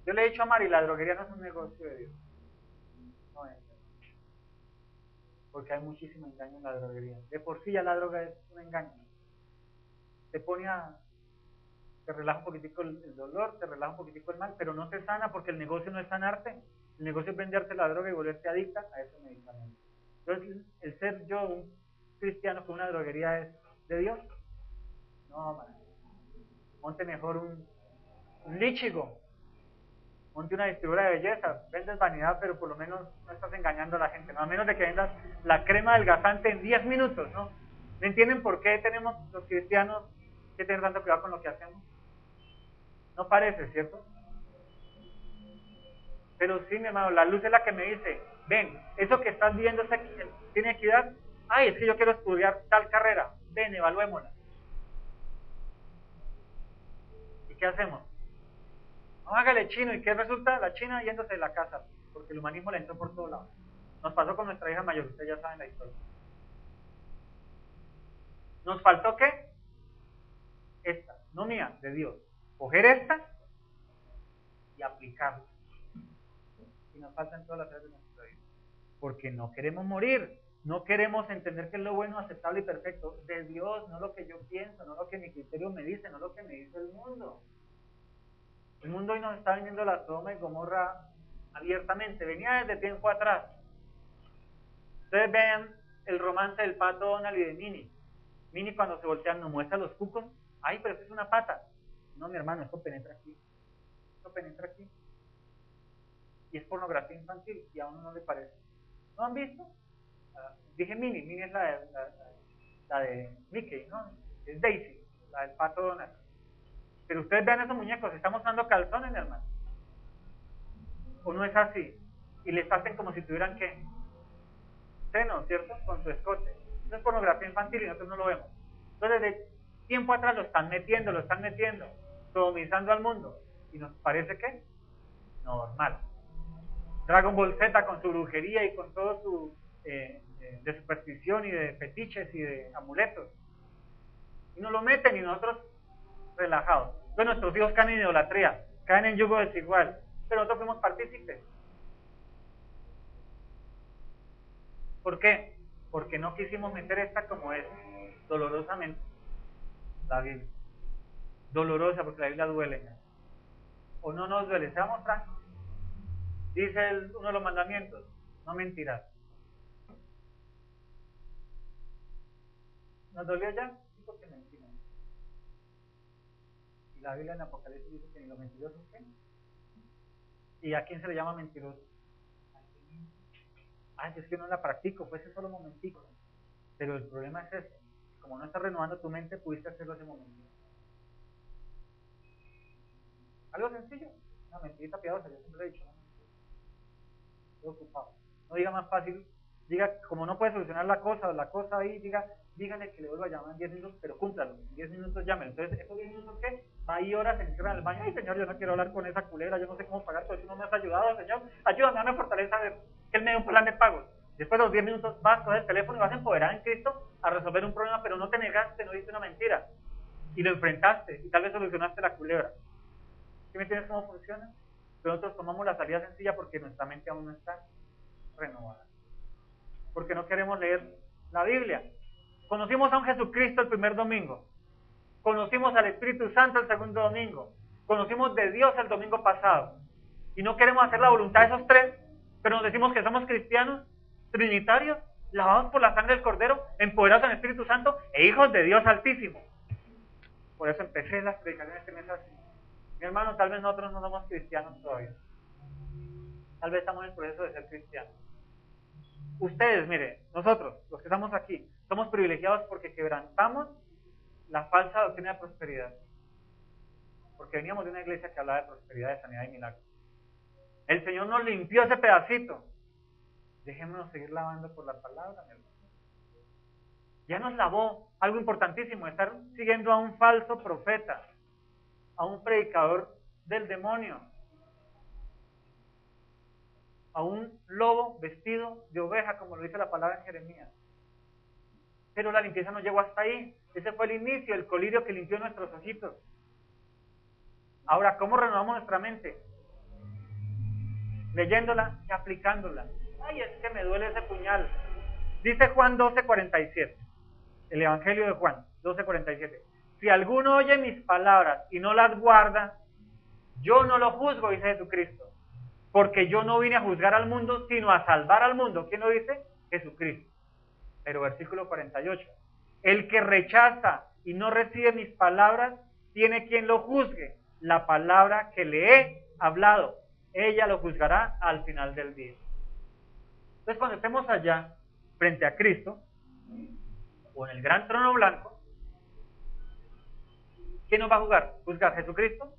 Yo le he dicho a Mari, la droguería no es un negocio de Dios. No es. Porque hay muchísimo engaño en la droguería. De por sí ya la droga es un engaño. Te relaja un poquitico el dolor, te relaja un poquitico el mal, pero no te sana, porque el negocio no es sanarte. El negocio es venderte la droga y volverte adicta a ese medicamento. Entonces, el ser yo un cristiano con una droguería es de Dios. No, man. Monte mejor un líchigo. Monte una distribuidora de belleza. Vendes vanidad, pero por lo menos no estás engañando a la gente, ¿no? A menos de que vendas la crema adelgazante en 10 minutos, ¿no? ¿Me entienden por qué tenemos los cristianos que tener tanto cuidado con lo que hacemos? No parece, ¿cierto? Pero sí, mi hermano, la luz es la que me dice, ven, eso que estás viendo tiene equidad. Ay, es que yo quiero estudiar tal carrera. Ven, evaluémosla. ¿Y qué hacemos? No, hágale chino. ¿Y qué resulta? La China yéndose de la casa, porque el humanismo le entró por todos lados. Nos pasó con nuestra hija mayor, ustedes ya saben la historia. ¿Nos faltó qué? Esta, no mía, de Dios. Coger esta y aplicarla. Y nos faltan todas las áreas de nuestra vida. Porque no queremos morir. No queremos entender que es lo bueno, aceptable y perfecto de Dios, no lo que yo pienso, no lo que mi criterio me dice, no lo que me dice el mundo. El mundo hoy nos está vendiendo la Sodoma y Gomorra abiertamente. Venía desde tiempo atrás. Ustedes vean el romance del pato Donald y de Minnie. Minnie, cuando se voltean, nos muestra los cucos. Ay, pero eso es una pata. No, mi hermano, esto penetra aquí. Esto penetra aquí. Y es pornografía infantil, y a uno no le parece. ¿No han visto? Dije Minnie. Minnie es la de Mickey, ¿no? Es Daisy, la del pato Donald. Pero ustedes vean esos muñecos, están mostrando calzones, mi hermano. ¿O no es así? Y les hacen como si tuvieran ¿qué? seno, ¿cierto? Con su escote. Eso es pornografía infantil y nosotros no lo vemos. Entonces, de tiempo atrás lo están metiendo, sodomizando al mundo. Y nos parece que normal. Dragon Ball Z con su brujería y con todo su de superstición y de fetiches y de amuletos. Y nos lo meten y nosotros relajados. Entonces nuestros hijos caen en idolatría, caen en yugo desigual, pero nosotros fuimos partícipes. ¿Por qué? Porque no quisimos meter esta como es, dolorosamente, la Biblia. Dolorosa porque la Biblia duele. O no nos duele, seamos francos. Dice uno de los mandamientos, no mentirás. ¿Nos dolió ya? Sí, porque mentimos. Y la Biblia en Apocalipsis dice que ni los mentirosos ¿qué? ¿Y a quién se le llama mentiroso? Ay, es que no la practico, pues es solo un momentico. Pero el problema es ese. Como no estás renovando tu mente, pudiste hacerlo ese momentito. Algo sencillo. Una mentirita piadosa, yo siempre lo he dicho. ¿No? Estoy ocupado. No diga más fácil. Diga, como no puede solucionar la cosa ahí, dígale que le vuelva a llamar en 10 minutos, pero cúmplalo. En 10 minutos llámelo. Entonces, ¿esos 10 minutos qué? Va ahí horas, se encierra en el baño. Ay, señor, yo no quiero hablar con esa culera, yo no sé cómo pagar, pues tú no me has ayudado, señor. Ayúdame, dame fortaleza a ver que él me dé un plan de pagos. Después de los 10 minutos vas con el teléfono y vas a empoderar en Cristo a resolver un problema, pero no te negaste, no dijiste una mentira. Y lo enfrentaste y tal vez solucionaste la culebra. ¿Sí me entiendes cómo funciona? Pero nosotros tomamos la salida sencilla porque nuestra mente aún no está renovada. Porque no queremos leer la Biblia. Conocimos a un Jesucristo el primer domingo. Conocimos al Espíritu Santo el segundo domingo. Conocimos de Dios el domingo pasado. Y no queremos hacer la voluntad de esos tres, pero nos decimos que somos cristianos, trinitarios, lavados por la sangre del Cordero, empoderados en el Espíritu Santo e hijos de Dios Altísimo. Por eso empecé las predicaciones este mes así. Mi hermano, tal vez nosotros no somos cristianos todavía. Tal vez estamos en el proceso de ser cristianos. Ustedes, mire, nosotros, los que estamos aquí, somos privilegiados porque quebrantamos la falsa doctrina de prosperidad. Porque veníamos de una iglesia que hablaba de prosperidad, de sanidad y milagros. El Señor nos limpió ese pedacito. Dejémonos seguir lavando por la palabra, mi hermano. Ya nos lavó algo importantísimo, estar siguiendo a un falso profeta, a un predicador del demonio, a un lobo vestido de oveja, como lo dice la palabra en Jeremías. Pero la limpieza no llegó hasta ahí. Ese fue el inicio, el colirio que limpió nuestros ojitos. Ahora, ¿cómo renovamos nuestra mente? Leyéndola y aplicándola. Ay, es que me duele ese puñal. Dice Juan 12:47, el Evangelio de Juan 12:47. Si alguno oye mis palabras y no las guarda, yo no lo juzgo, dice Jesucristo. Porque yo no vine a juzgar al mundo, sino a salvar al mundo. ¿Quién lo dice? Jesucristo. Pero versículo 48. El que rechaza y no recibe mis palabras, tiene quien lo juzgue. La palabra que le he hablado, ella lo juzgará al final del día. Entonces, cuando estemos allá, frente a Cristo, o en el gran trono blanco, ¿quién nos va a juzgar? ¿Jesucristo?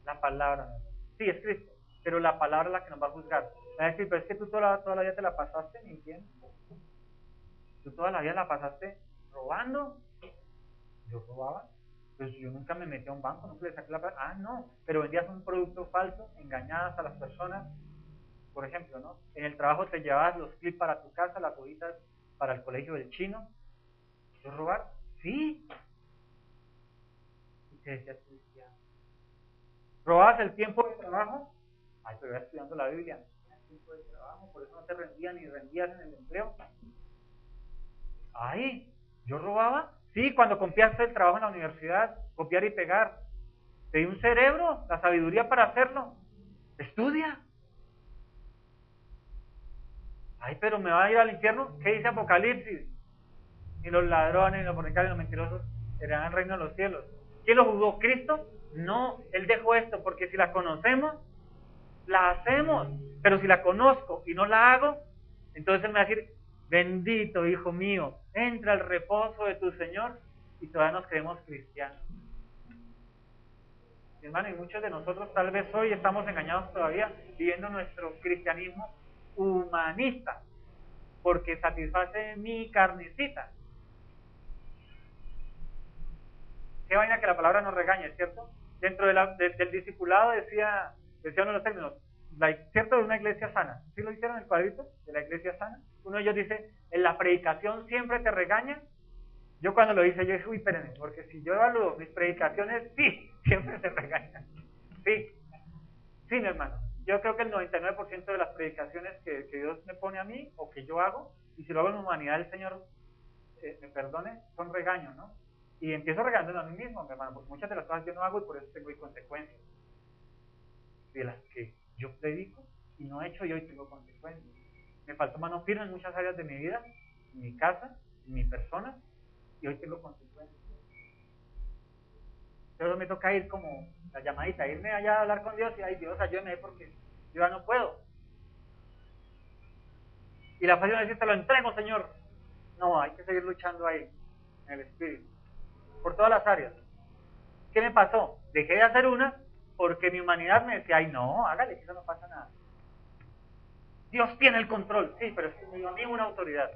La palabra. Sí, es Cristo, pero la palabra es la que nos va a juzgar. Va a decir, pero es que tú toda la vida te la pasaste mintiendo. Tú toda la vida la pasaste robando. Yo robaba. Pues yo nunca me metí a un banco, nunca le saqué la plata. Ah, no, pero vendías un producto falso, engañadas a las personas. Por ejemplo, ¿no? En el trabajo te llevabas los clips para tu casa, las hojitas para el colegio del chino. ¿Yo robar? Sí. Y te decías cristiano. ¿Robabas el tiempo de trabajo? Ay, pero ibas estudiando la Biblia. No tenías tiempo de trabajo, por eso no te rendían ni rendías en el empleo. Ay, ¿yo robaba? Sí, cuando copiaste el trabajo en la universidad, copiar y pegar. Te di un cerebro, la sabiduría para hacerlo. Estudia. Ay, pero me va a ir al infierno. ¿Qué dice Apocalipsis? Ni los ladrones, ni los fornicarios, ni los mentirosos heredarán el reino de los cielos. ¿Quién lo juzgó? ¿Cristo? No, Él dejó esto porque si la conocemos, la hacemos. Pero si la conozco y no la hago, entonces Él me va a decir, bendito hijo mío, entra al reposo de tu Señor, y todavía nos creemos cristianos. Mi hermano, y muchos de nosotros tal vez hoy estamos engañados todavía, viviendo nuestro cristianismo humanista. porque satisface mi carnecita. Qué vaina que la palabra nos regañe, ¿cierto? Dentro del discipulado decía uno de los términos, ¿cierto? De una iglesia sana. ¿Sí lo hicieron en el cuadrito? De la iglesia sana. Uno de ellos dice, en la predicación siempre te regaña. Yo cuando lo hice, yo dije, uy, espérenme, porque si yo evalúo mis predicaciones, sí, siempre te regañan. Sí, sí, mi hermano. Yo creo que el 99% de las predicaciones que Dios me pone a mí, o que yo hago, y si lo hago en humanidad, el Señor me perdone, son regaños, ¿no? Y empiezo regañando a mí mismo, mi hermano, porque muchas de las cosas yo no hago y por eso tengo consecuencias. De las que yo predico y no he hecho, y hoy tengo consecuencias. Me faltó mano firme en muchas áreas de mi vida, en mi casa, en mi persona, y hoy tengo consecuencias. Pero me toca ir como la llamadita, irme allá a hablar con Dios y ay Dios, ayúdame porque yo ya no puedo. Y la fácil es decir, te lo entrego, Señor. No, hay que seguir luchando ahí, en el espíritu, por todas las áreas. ¿Qué me pasó? Dejé de hacer una porque mi humanidad me decía, ay no, hágale, que eso no pasa nada. Dios tiene el control, sí, pero es que me dio a mí una autoridad.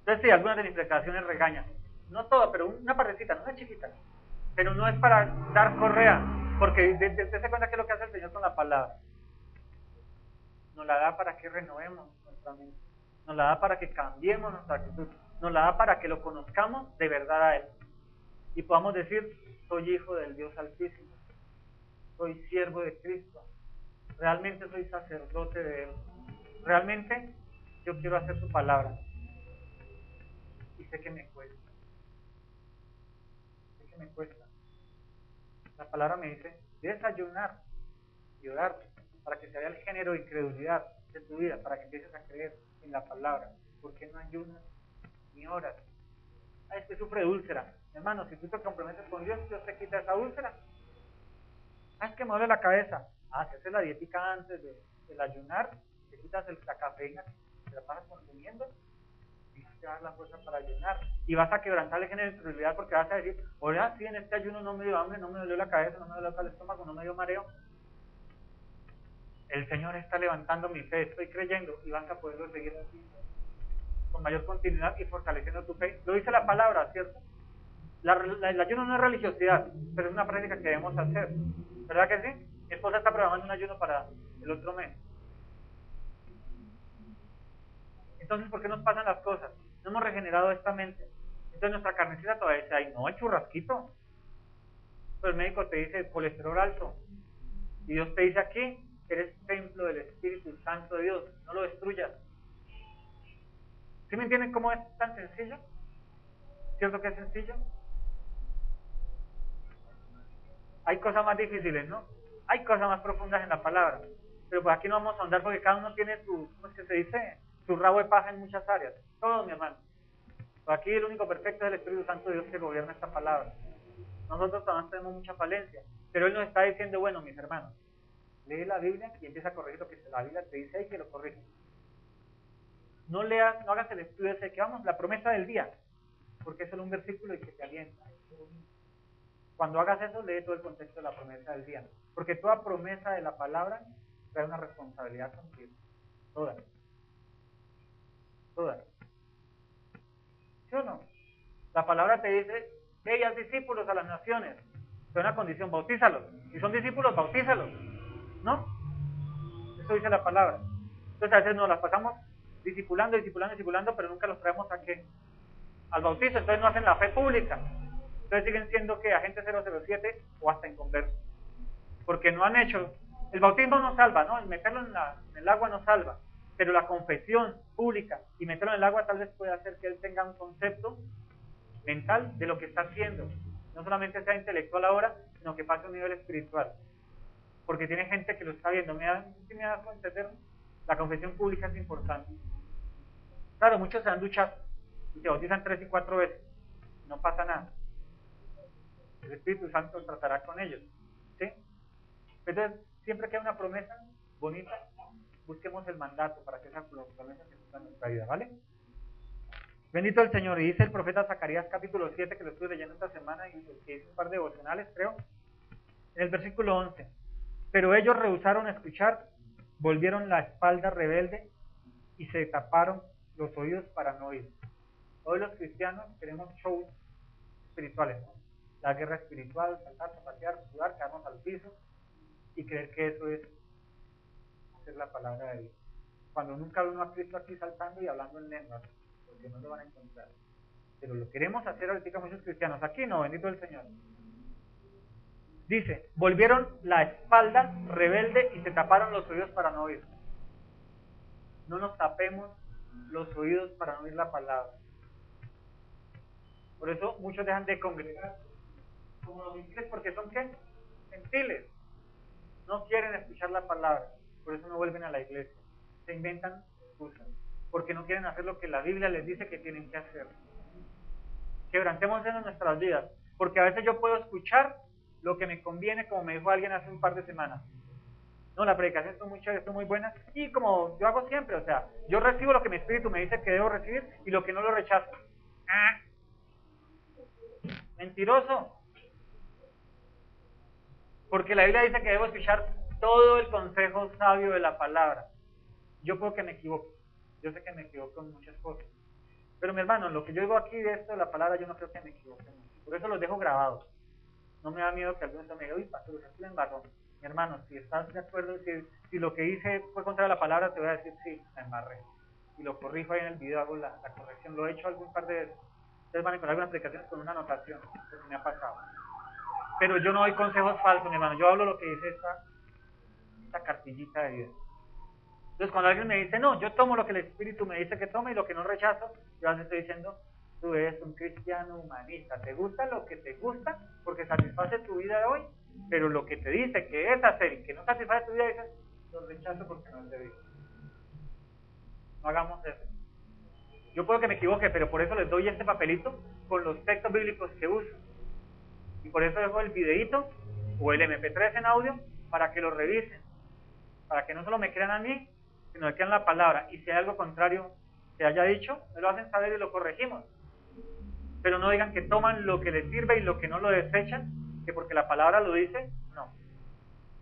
Entonces sí, algunas de mis predicaciones regañan. No todas, pero una partecita, no una chiquita. Pero no es para dar correa, porque se cuenta que es lo que hace el Señor con la palabra. Nos la da para que renovemos nuestra mente. Nos la da para que cambiemos nuestra actitud. Nos la da para que lo conozcamos de verdad a Él. Y podamos decir, soy hijo del Dios Altísimo. Soy siervo de Cristo. Realmente soy sacerdote de Él. Realmente yo quiero hacer su palabra. Y sé que me cuesta. Sé que me cuesta. La palabra me dice, debes ayunar y orar para que se vea el género de incredulidad de tu vida, para que empieces a creer en la palabra. ¿Por qué no ayunas ni oras? Ah, es que sufre de úlcera. Hermano, si tú te comprometes con Dios, Dios te quita esa úlcera. Ah, es que me duele la cabeza. Ah, si haces la dietica antes del ayunar, te quitas la cafeína que te la pasas consumiendo, y te vas a dar la fuerza para ayunar. Y vas a quebrantar el género de incredulidad porque vas a decir, ahora sí, en este ayuno no me dio hambre, no me dolió la cabeza, no me dolió el estómago, no me dio mareo. El Señor está levantando mi fe, estoy creyendo, y vas a poderlo seguir haciendo con mayor continuidad y fortaleciendo tu fe. Lo dice la palabra, ¿cierto? El ayuno no es religiosidad, pero es una práctica que debemos hacer. ¿Verdad que sí? Mi esposa está programando un ayuno para el otro mes. Entonces, ¿por qué nos pasan las cosas? No hemos regenerado esta mente. Entonces nuestra carnecita todavía dice, ay no, el churrasquito. Pero el médico te dice colesterol alto. Y Dios te dice aquí que eres templo del Espíritu Santo de Dios. No lo destruyas. ¿Sí me entienden cómo es tan sencillo? ¿Cierto que es sencillo? Hay cosas más difíciles, ¿no? Hay cosas más profundas en la palabra. Pero pues aquí no vamos a ahondar porque cada uno tiene su, ¿cómo es que se dice? Su rabo de paja en muchas áreas. Todos, mi hermano. Pues aquí el único perfecto es el Espíritu Santo de Dios que gobierna esta palabra. Nosotros también tenemos mucha falencia. Pero Él nos está diciendo, bueno, mis hermanos, lee la Biblia y empieza a corregir lo que la Biblia te dice y que lo corrige. No leas, no hagas el estudio ese que vamos, la promesa del día, porque es solo un versículo y que te alienta. Cuando hagas eso, lee todo el contexto de la promesa del día, porque toda promesa de la palabra trae una responsabilidad contigo. Todas. Todas. ¿Sí o no? La palabra te dice, ve y haz discípulos a las naciones. Pero una condición, bautízalos. Si son discípulos, bautízalos. ¿No? Eso dice la palabra. Entonces a veces nos las pasamos discipulando, pero nunca los traemos a qué? Al bautizo. Entonces no hacen la fe pública. Entonces siguen siendo que agentes 007 o hasta inconversos. Porque no han hecho, el bautismo no salva, ¿no? El meterlo en el agua no salva, pero la confesión pública y meterlo en el agua tal vez pueda hacer que él tenga un concepto mental de lo que está haciendo. No solamente sea intelectual ahora, sino que pase a un nivel espiritual. Porque tiene gente que lo está viendo. ¿Me da a entender? La confesión pública es importante. Claro, muchos se han duchado y se bautizan 3 y 4 veces. No pasa nada. El Espíritu Santo tratará con ellos. ¿Sí? Entonces, siempre que hay una promesa bonita, busquemos el mandato para que esa promesa se cumpla en nuestra vida, ¿vale? Bendito el Señor. Y dice el profeta Zacarías capítulo 7, que lo estuve leyendo esta semana y que hice un par de devocionales, creo, en el versículo 11. Pero ellos rehusaron escuchar, volvieron la espalda rebelde y se taparon los oídos para no oír. Hoy los cristianos tenemos shows espirituales, ¿no? La guerra espiritual, saltar, zapatear, sudar, caernos al piso y creer que eso es hacer la palabra de Dios. Cuando nunca uno ha Cristo aquí saltando y hablando en lenguas, porque no lo van a encontrar. Pero lo queremos hacer ahorita muchos cristianos. Aquí no, bendito el Señor. Dice, volvieron la espalda rebelde y se taparon los oídos para no oír. No nos tapemos los oídos para no oír la palabra. Por eso muchos dejan de congregar como los gentiles, porque son ¿qué? Gentiles. No quieren escuchar la palabra, por eso no vuelven a la iglesia. Se inventan excusas, porque no quieren hacer lo que la Biblia les dice que tienen que hacer. Quebrantemos eso en nuestras vidas, porque a veces yo puedo escuchar lo que me conviene, como me dijo alguien hace un par de semanas. No, la predicación es muy chévere, es muy buena, y como yo hago siempre, o sea, yo recibo lo que mi espíritu me dice que debo recibir, y lo que no lo rechazo. Mentiroso. Porque la Biblia dice que debo escuchar todo el consejo sabio de la palabra. Yo puedo que me equivoque, yo sé que me equivoco en muchas cosas, pero mi hermano, lo que yo digo aquí de esto de la palabra, yo no creo que me equivoque mucho. Por eso los dejo grabados. No me da miedo que alguno me diga, uy, pastor, usted le embarró. Mi hermano, si estás de acuerdo, si lo que hice fue contra la palabra, te voy a decir, sí, me embarré. Y lo corrijo ahí en el video, hago la corrección. Lo he hecho algún par de veces. Ustedes van a encontrar algunas aplicaciones con una anotación, eso me ha pasado. Pero yo no doy consejos falsos, mi hermano. Yo hablo lo que dice esta cartillita de vida. Entonces, cuando alguien me dice, no, yo tomo lo que el Espíritu me dice que tome y lo que no rechazo, yo les estoy diciendo, tú eres un cristiano humanista. Te gusta lo que te gusta porque satisface tu vida de hoy, pero lo que te dice que es hacer y que no satisface tu vida, dices, lo rechazo porque no es debido. No hagamos eso. Yo puedo que me equivoque, pero por eso les doy este papelito con los textos bíblicos que uso. Y por eso dejo el videíto o el MP3 en audio para que lo revisen. Para que no solo me crean a mí, sino que crean la palabra. Y si hay algo contrario que haya dicho, me lo hacen saber y lo corregimos. Pero no digan que toman lo que les sirve y lo que no lo desechan, que porque la palabra lo dice, no.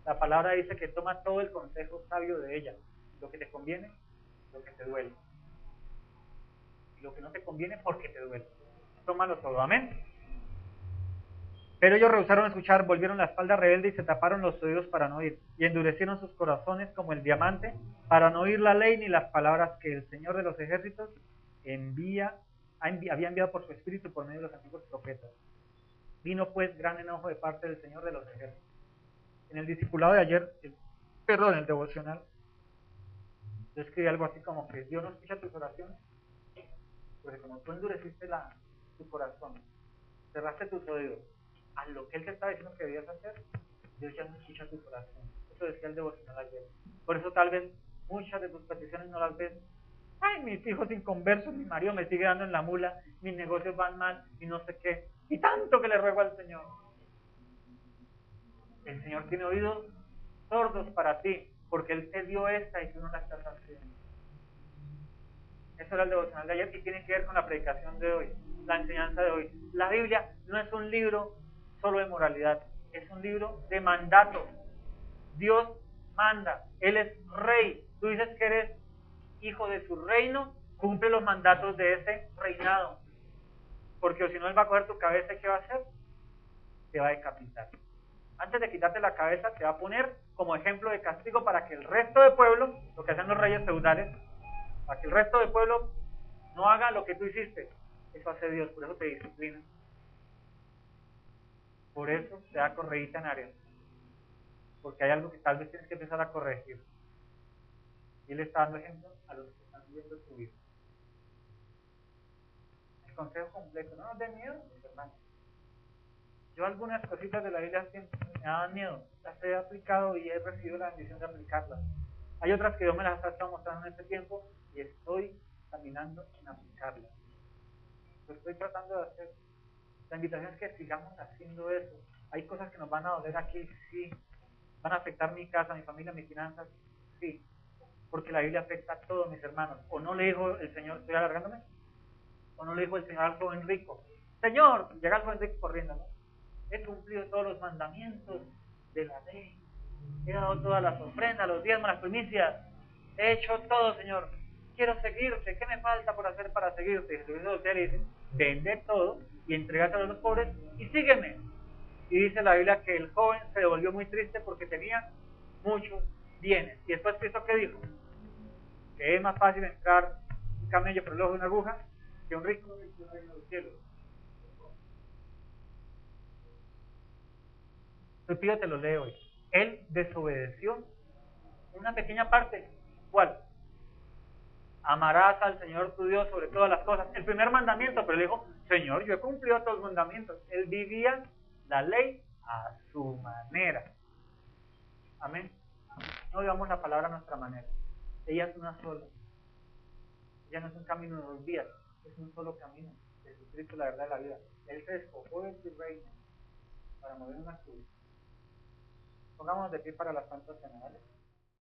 La palabra dice que toma todo el consejo sabio de ella. Lo que te conviene, lo que te duele. Y lo que no te conviene, porque te duele. Tómalo todo, amén. Pero ellos rehusaron escuchar, volvieron la espalda rebelde y se taparon los oídos para no oír, y endurecieron sus corazones como el diamante, para no oír la ley ni las palabras que el Señor de los ejércitos había enviado por su espíritu por medio de los antiguos profetas. Vino pues gran enojo de parte del Señor de los ejércitos. En el discipulado de ayer, en el devocional, yo escribí algo así como que Dios no escucha tus oraciones, porque como tú endureciste tu corazón, cerraste tus oídos a lo que Él te estaba diciendo que debías hacer, Dios ya no escucha tu corazón. Eso decía el devocional ayer. Por eso tal vez muchas de tus peticiones no las ves. Ay, mis hijos inconversos, mi marido me sigue dando en la mula, mis negocios van mal y no sé qué. Y tanto que le ruego al Señor. El Señor tiene oídos sordos para ti, porque Él te dio esta y tú no la estás haciendo. Eso era el devocional de ayer y tiene que ver con la predicación de hoy, la enseñanza de hoy. La Biblia no es un libro solo de moralidad, es un libro de mandato. Dios manda, Él es rey. Tú dices que eres hijo de su reino, cumple los mandatos de ese reinado. Porque si no, Él va a coger tu cabeza y ¿qué va a hacer? Te va a decapitar. Antes de quitarte la cabeza, te va a poner como ejemplo de castigo para que el resto del pueblo, lo que hacen los reyes feudales, para que el resto del pueblo no haga lo que tú hiciste. Eso hace Dios, por eso te disciplina. Por eso te da correíta en área. Porque hay algo que tal vez tienes que empezar a corregir. Y Él está dando ejemplo a los que están viviendo tu vida. El consejo completo, no nos dé miedo, mis hermanos. Yo algunas cositas de la Biblia siempre me daban miedo, las he aplicado y he recibido la bendición de aplicarlas. Hay otras que Dios me las ha estado mostrando en este tiempo y estoy caminando en aplicarlas. Lo estoy tratando de hacer. La invitación es que sigamos haciendo eso. Hay cosas que nos van a doler aquí, sí. Van a afectar mi casa, mi familia, mis finanzas, sí. Porque la Biblia afecta a todos, mis hermanos. O no le dijo el Señor, estoy alargándome, o no le dijo el Señor al joven rico, Señor, llega el joven rico corriendo, ¿no? He cumplido todos los mandamientos de la ley. He dado todas las ofrendas, los diezmos, las primicias. He hecho todo, Señor. quiero seguirte, ¿qué me falta por hacer para seguirte? Y Jesús le dice, vende todo y entrégate a los pobres y sígueme. Y dice la Biblia que el joven se devolvió muy triste porque tenía muchos bienes. Y después Cristo, ¿qué dijo? Que es más fácil entrar un camello por el ojo de una aguja que un rico en el reino de los cielos. Repito, te lo leo hoy. Él desobedeció una pequeña parte. ¿Cuál? Amarás al Señor tu Dios sobre todas las cosas. El primer mandamiento, pero él dijo, Señor, yo he cumplido todos los mandamientos. Él vivía la ley a su manera. Amén. No digamos la palabra a nuestra manera. Ella es una sola. Ella no es un camino de 2 vías, es un solo camino. Jesucristo, la verdad de la vida. Él se despojó de su reino para mover una cruz. Pongámonos de pie para la Santa Cena, ¿vale?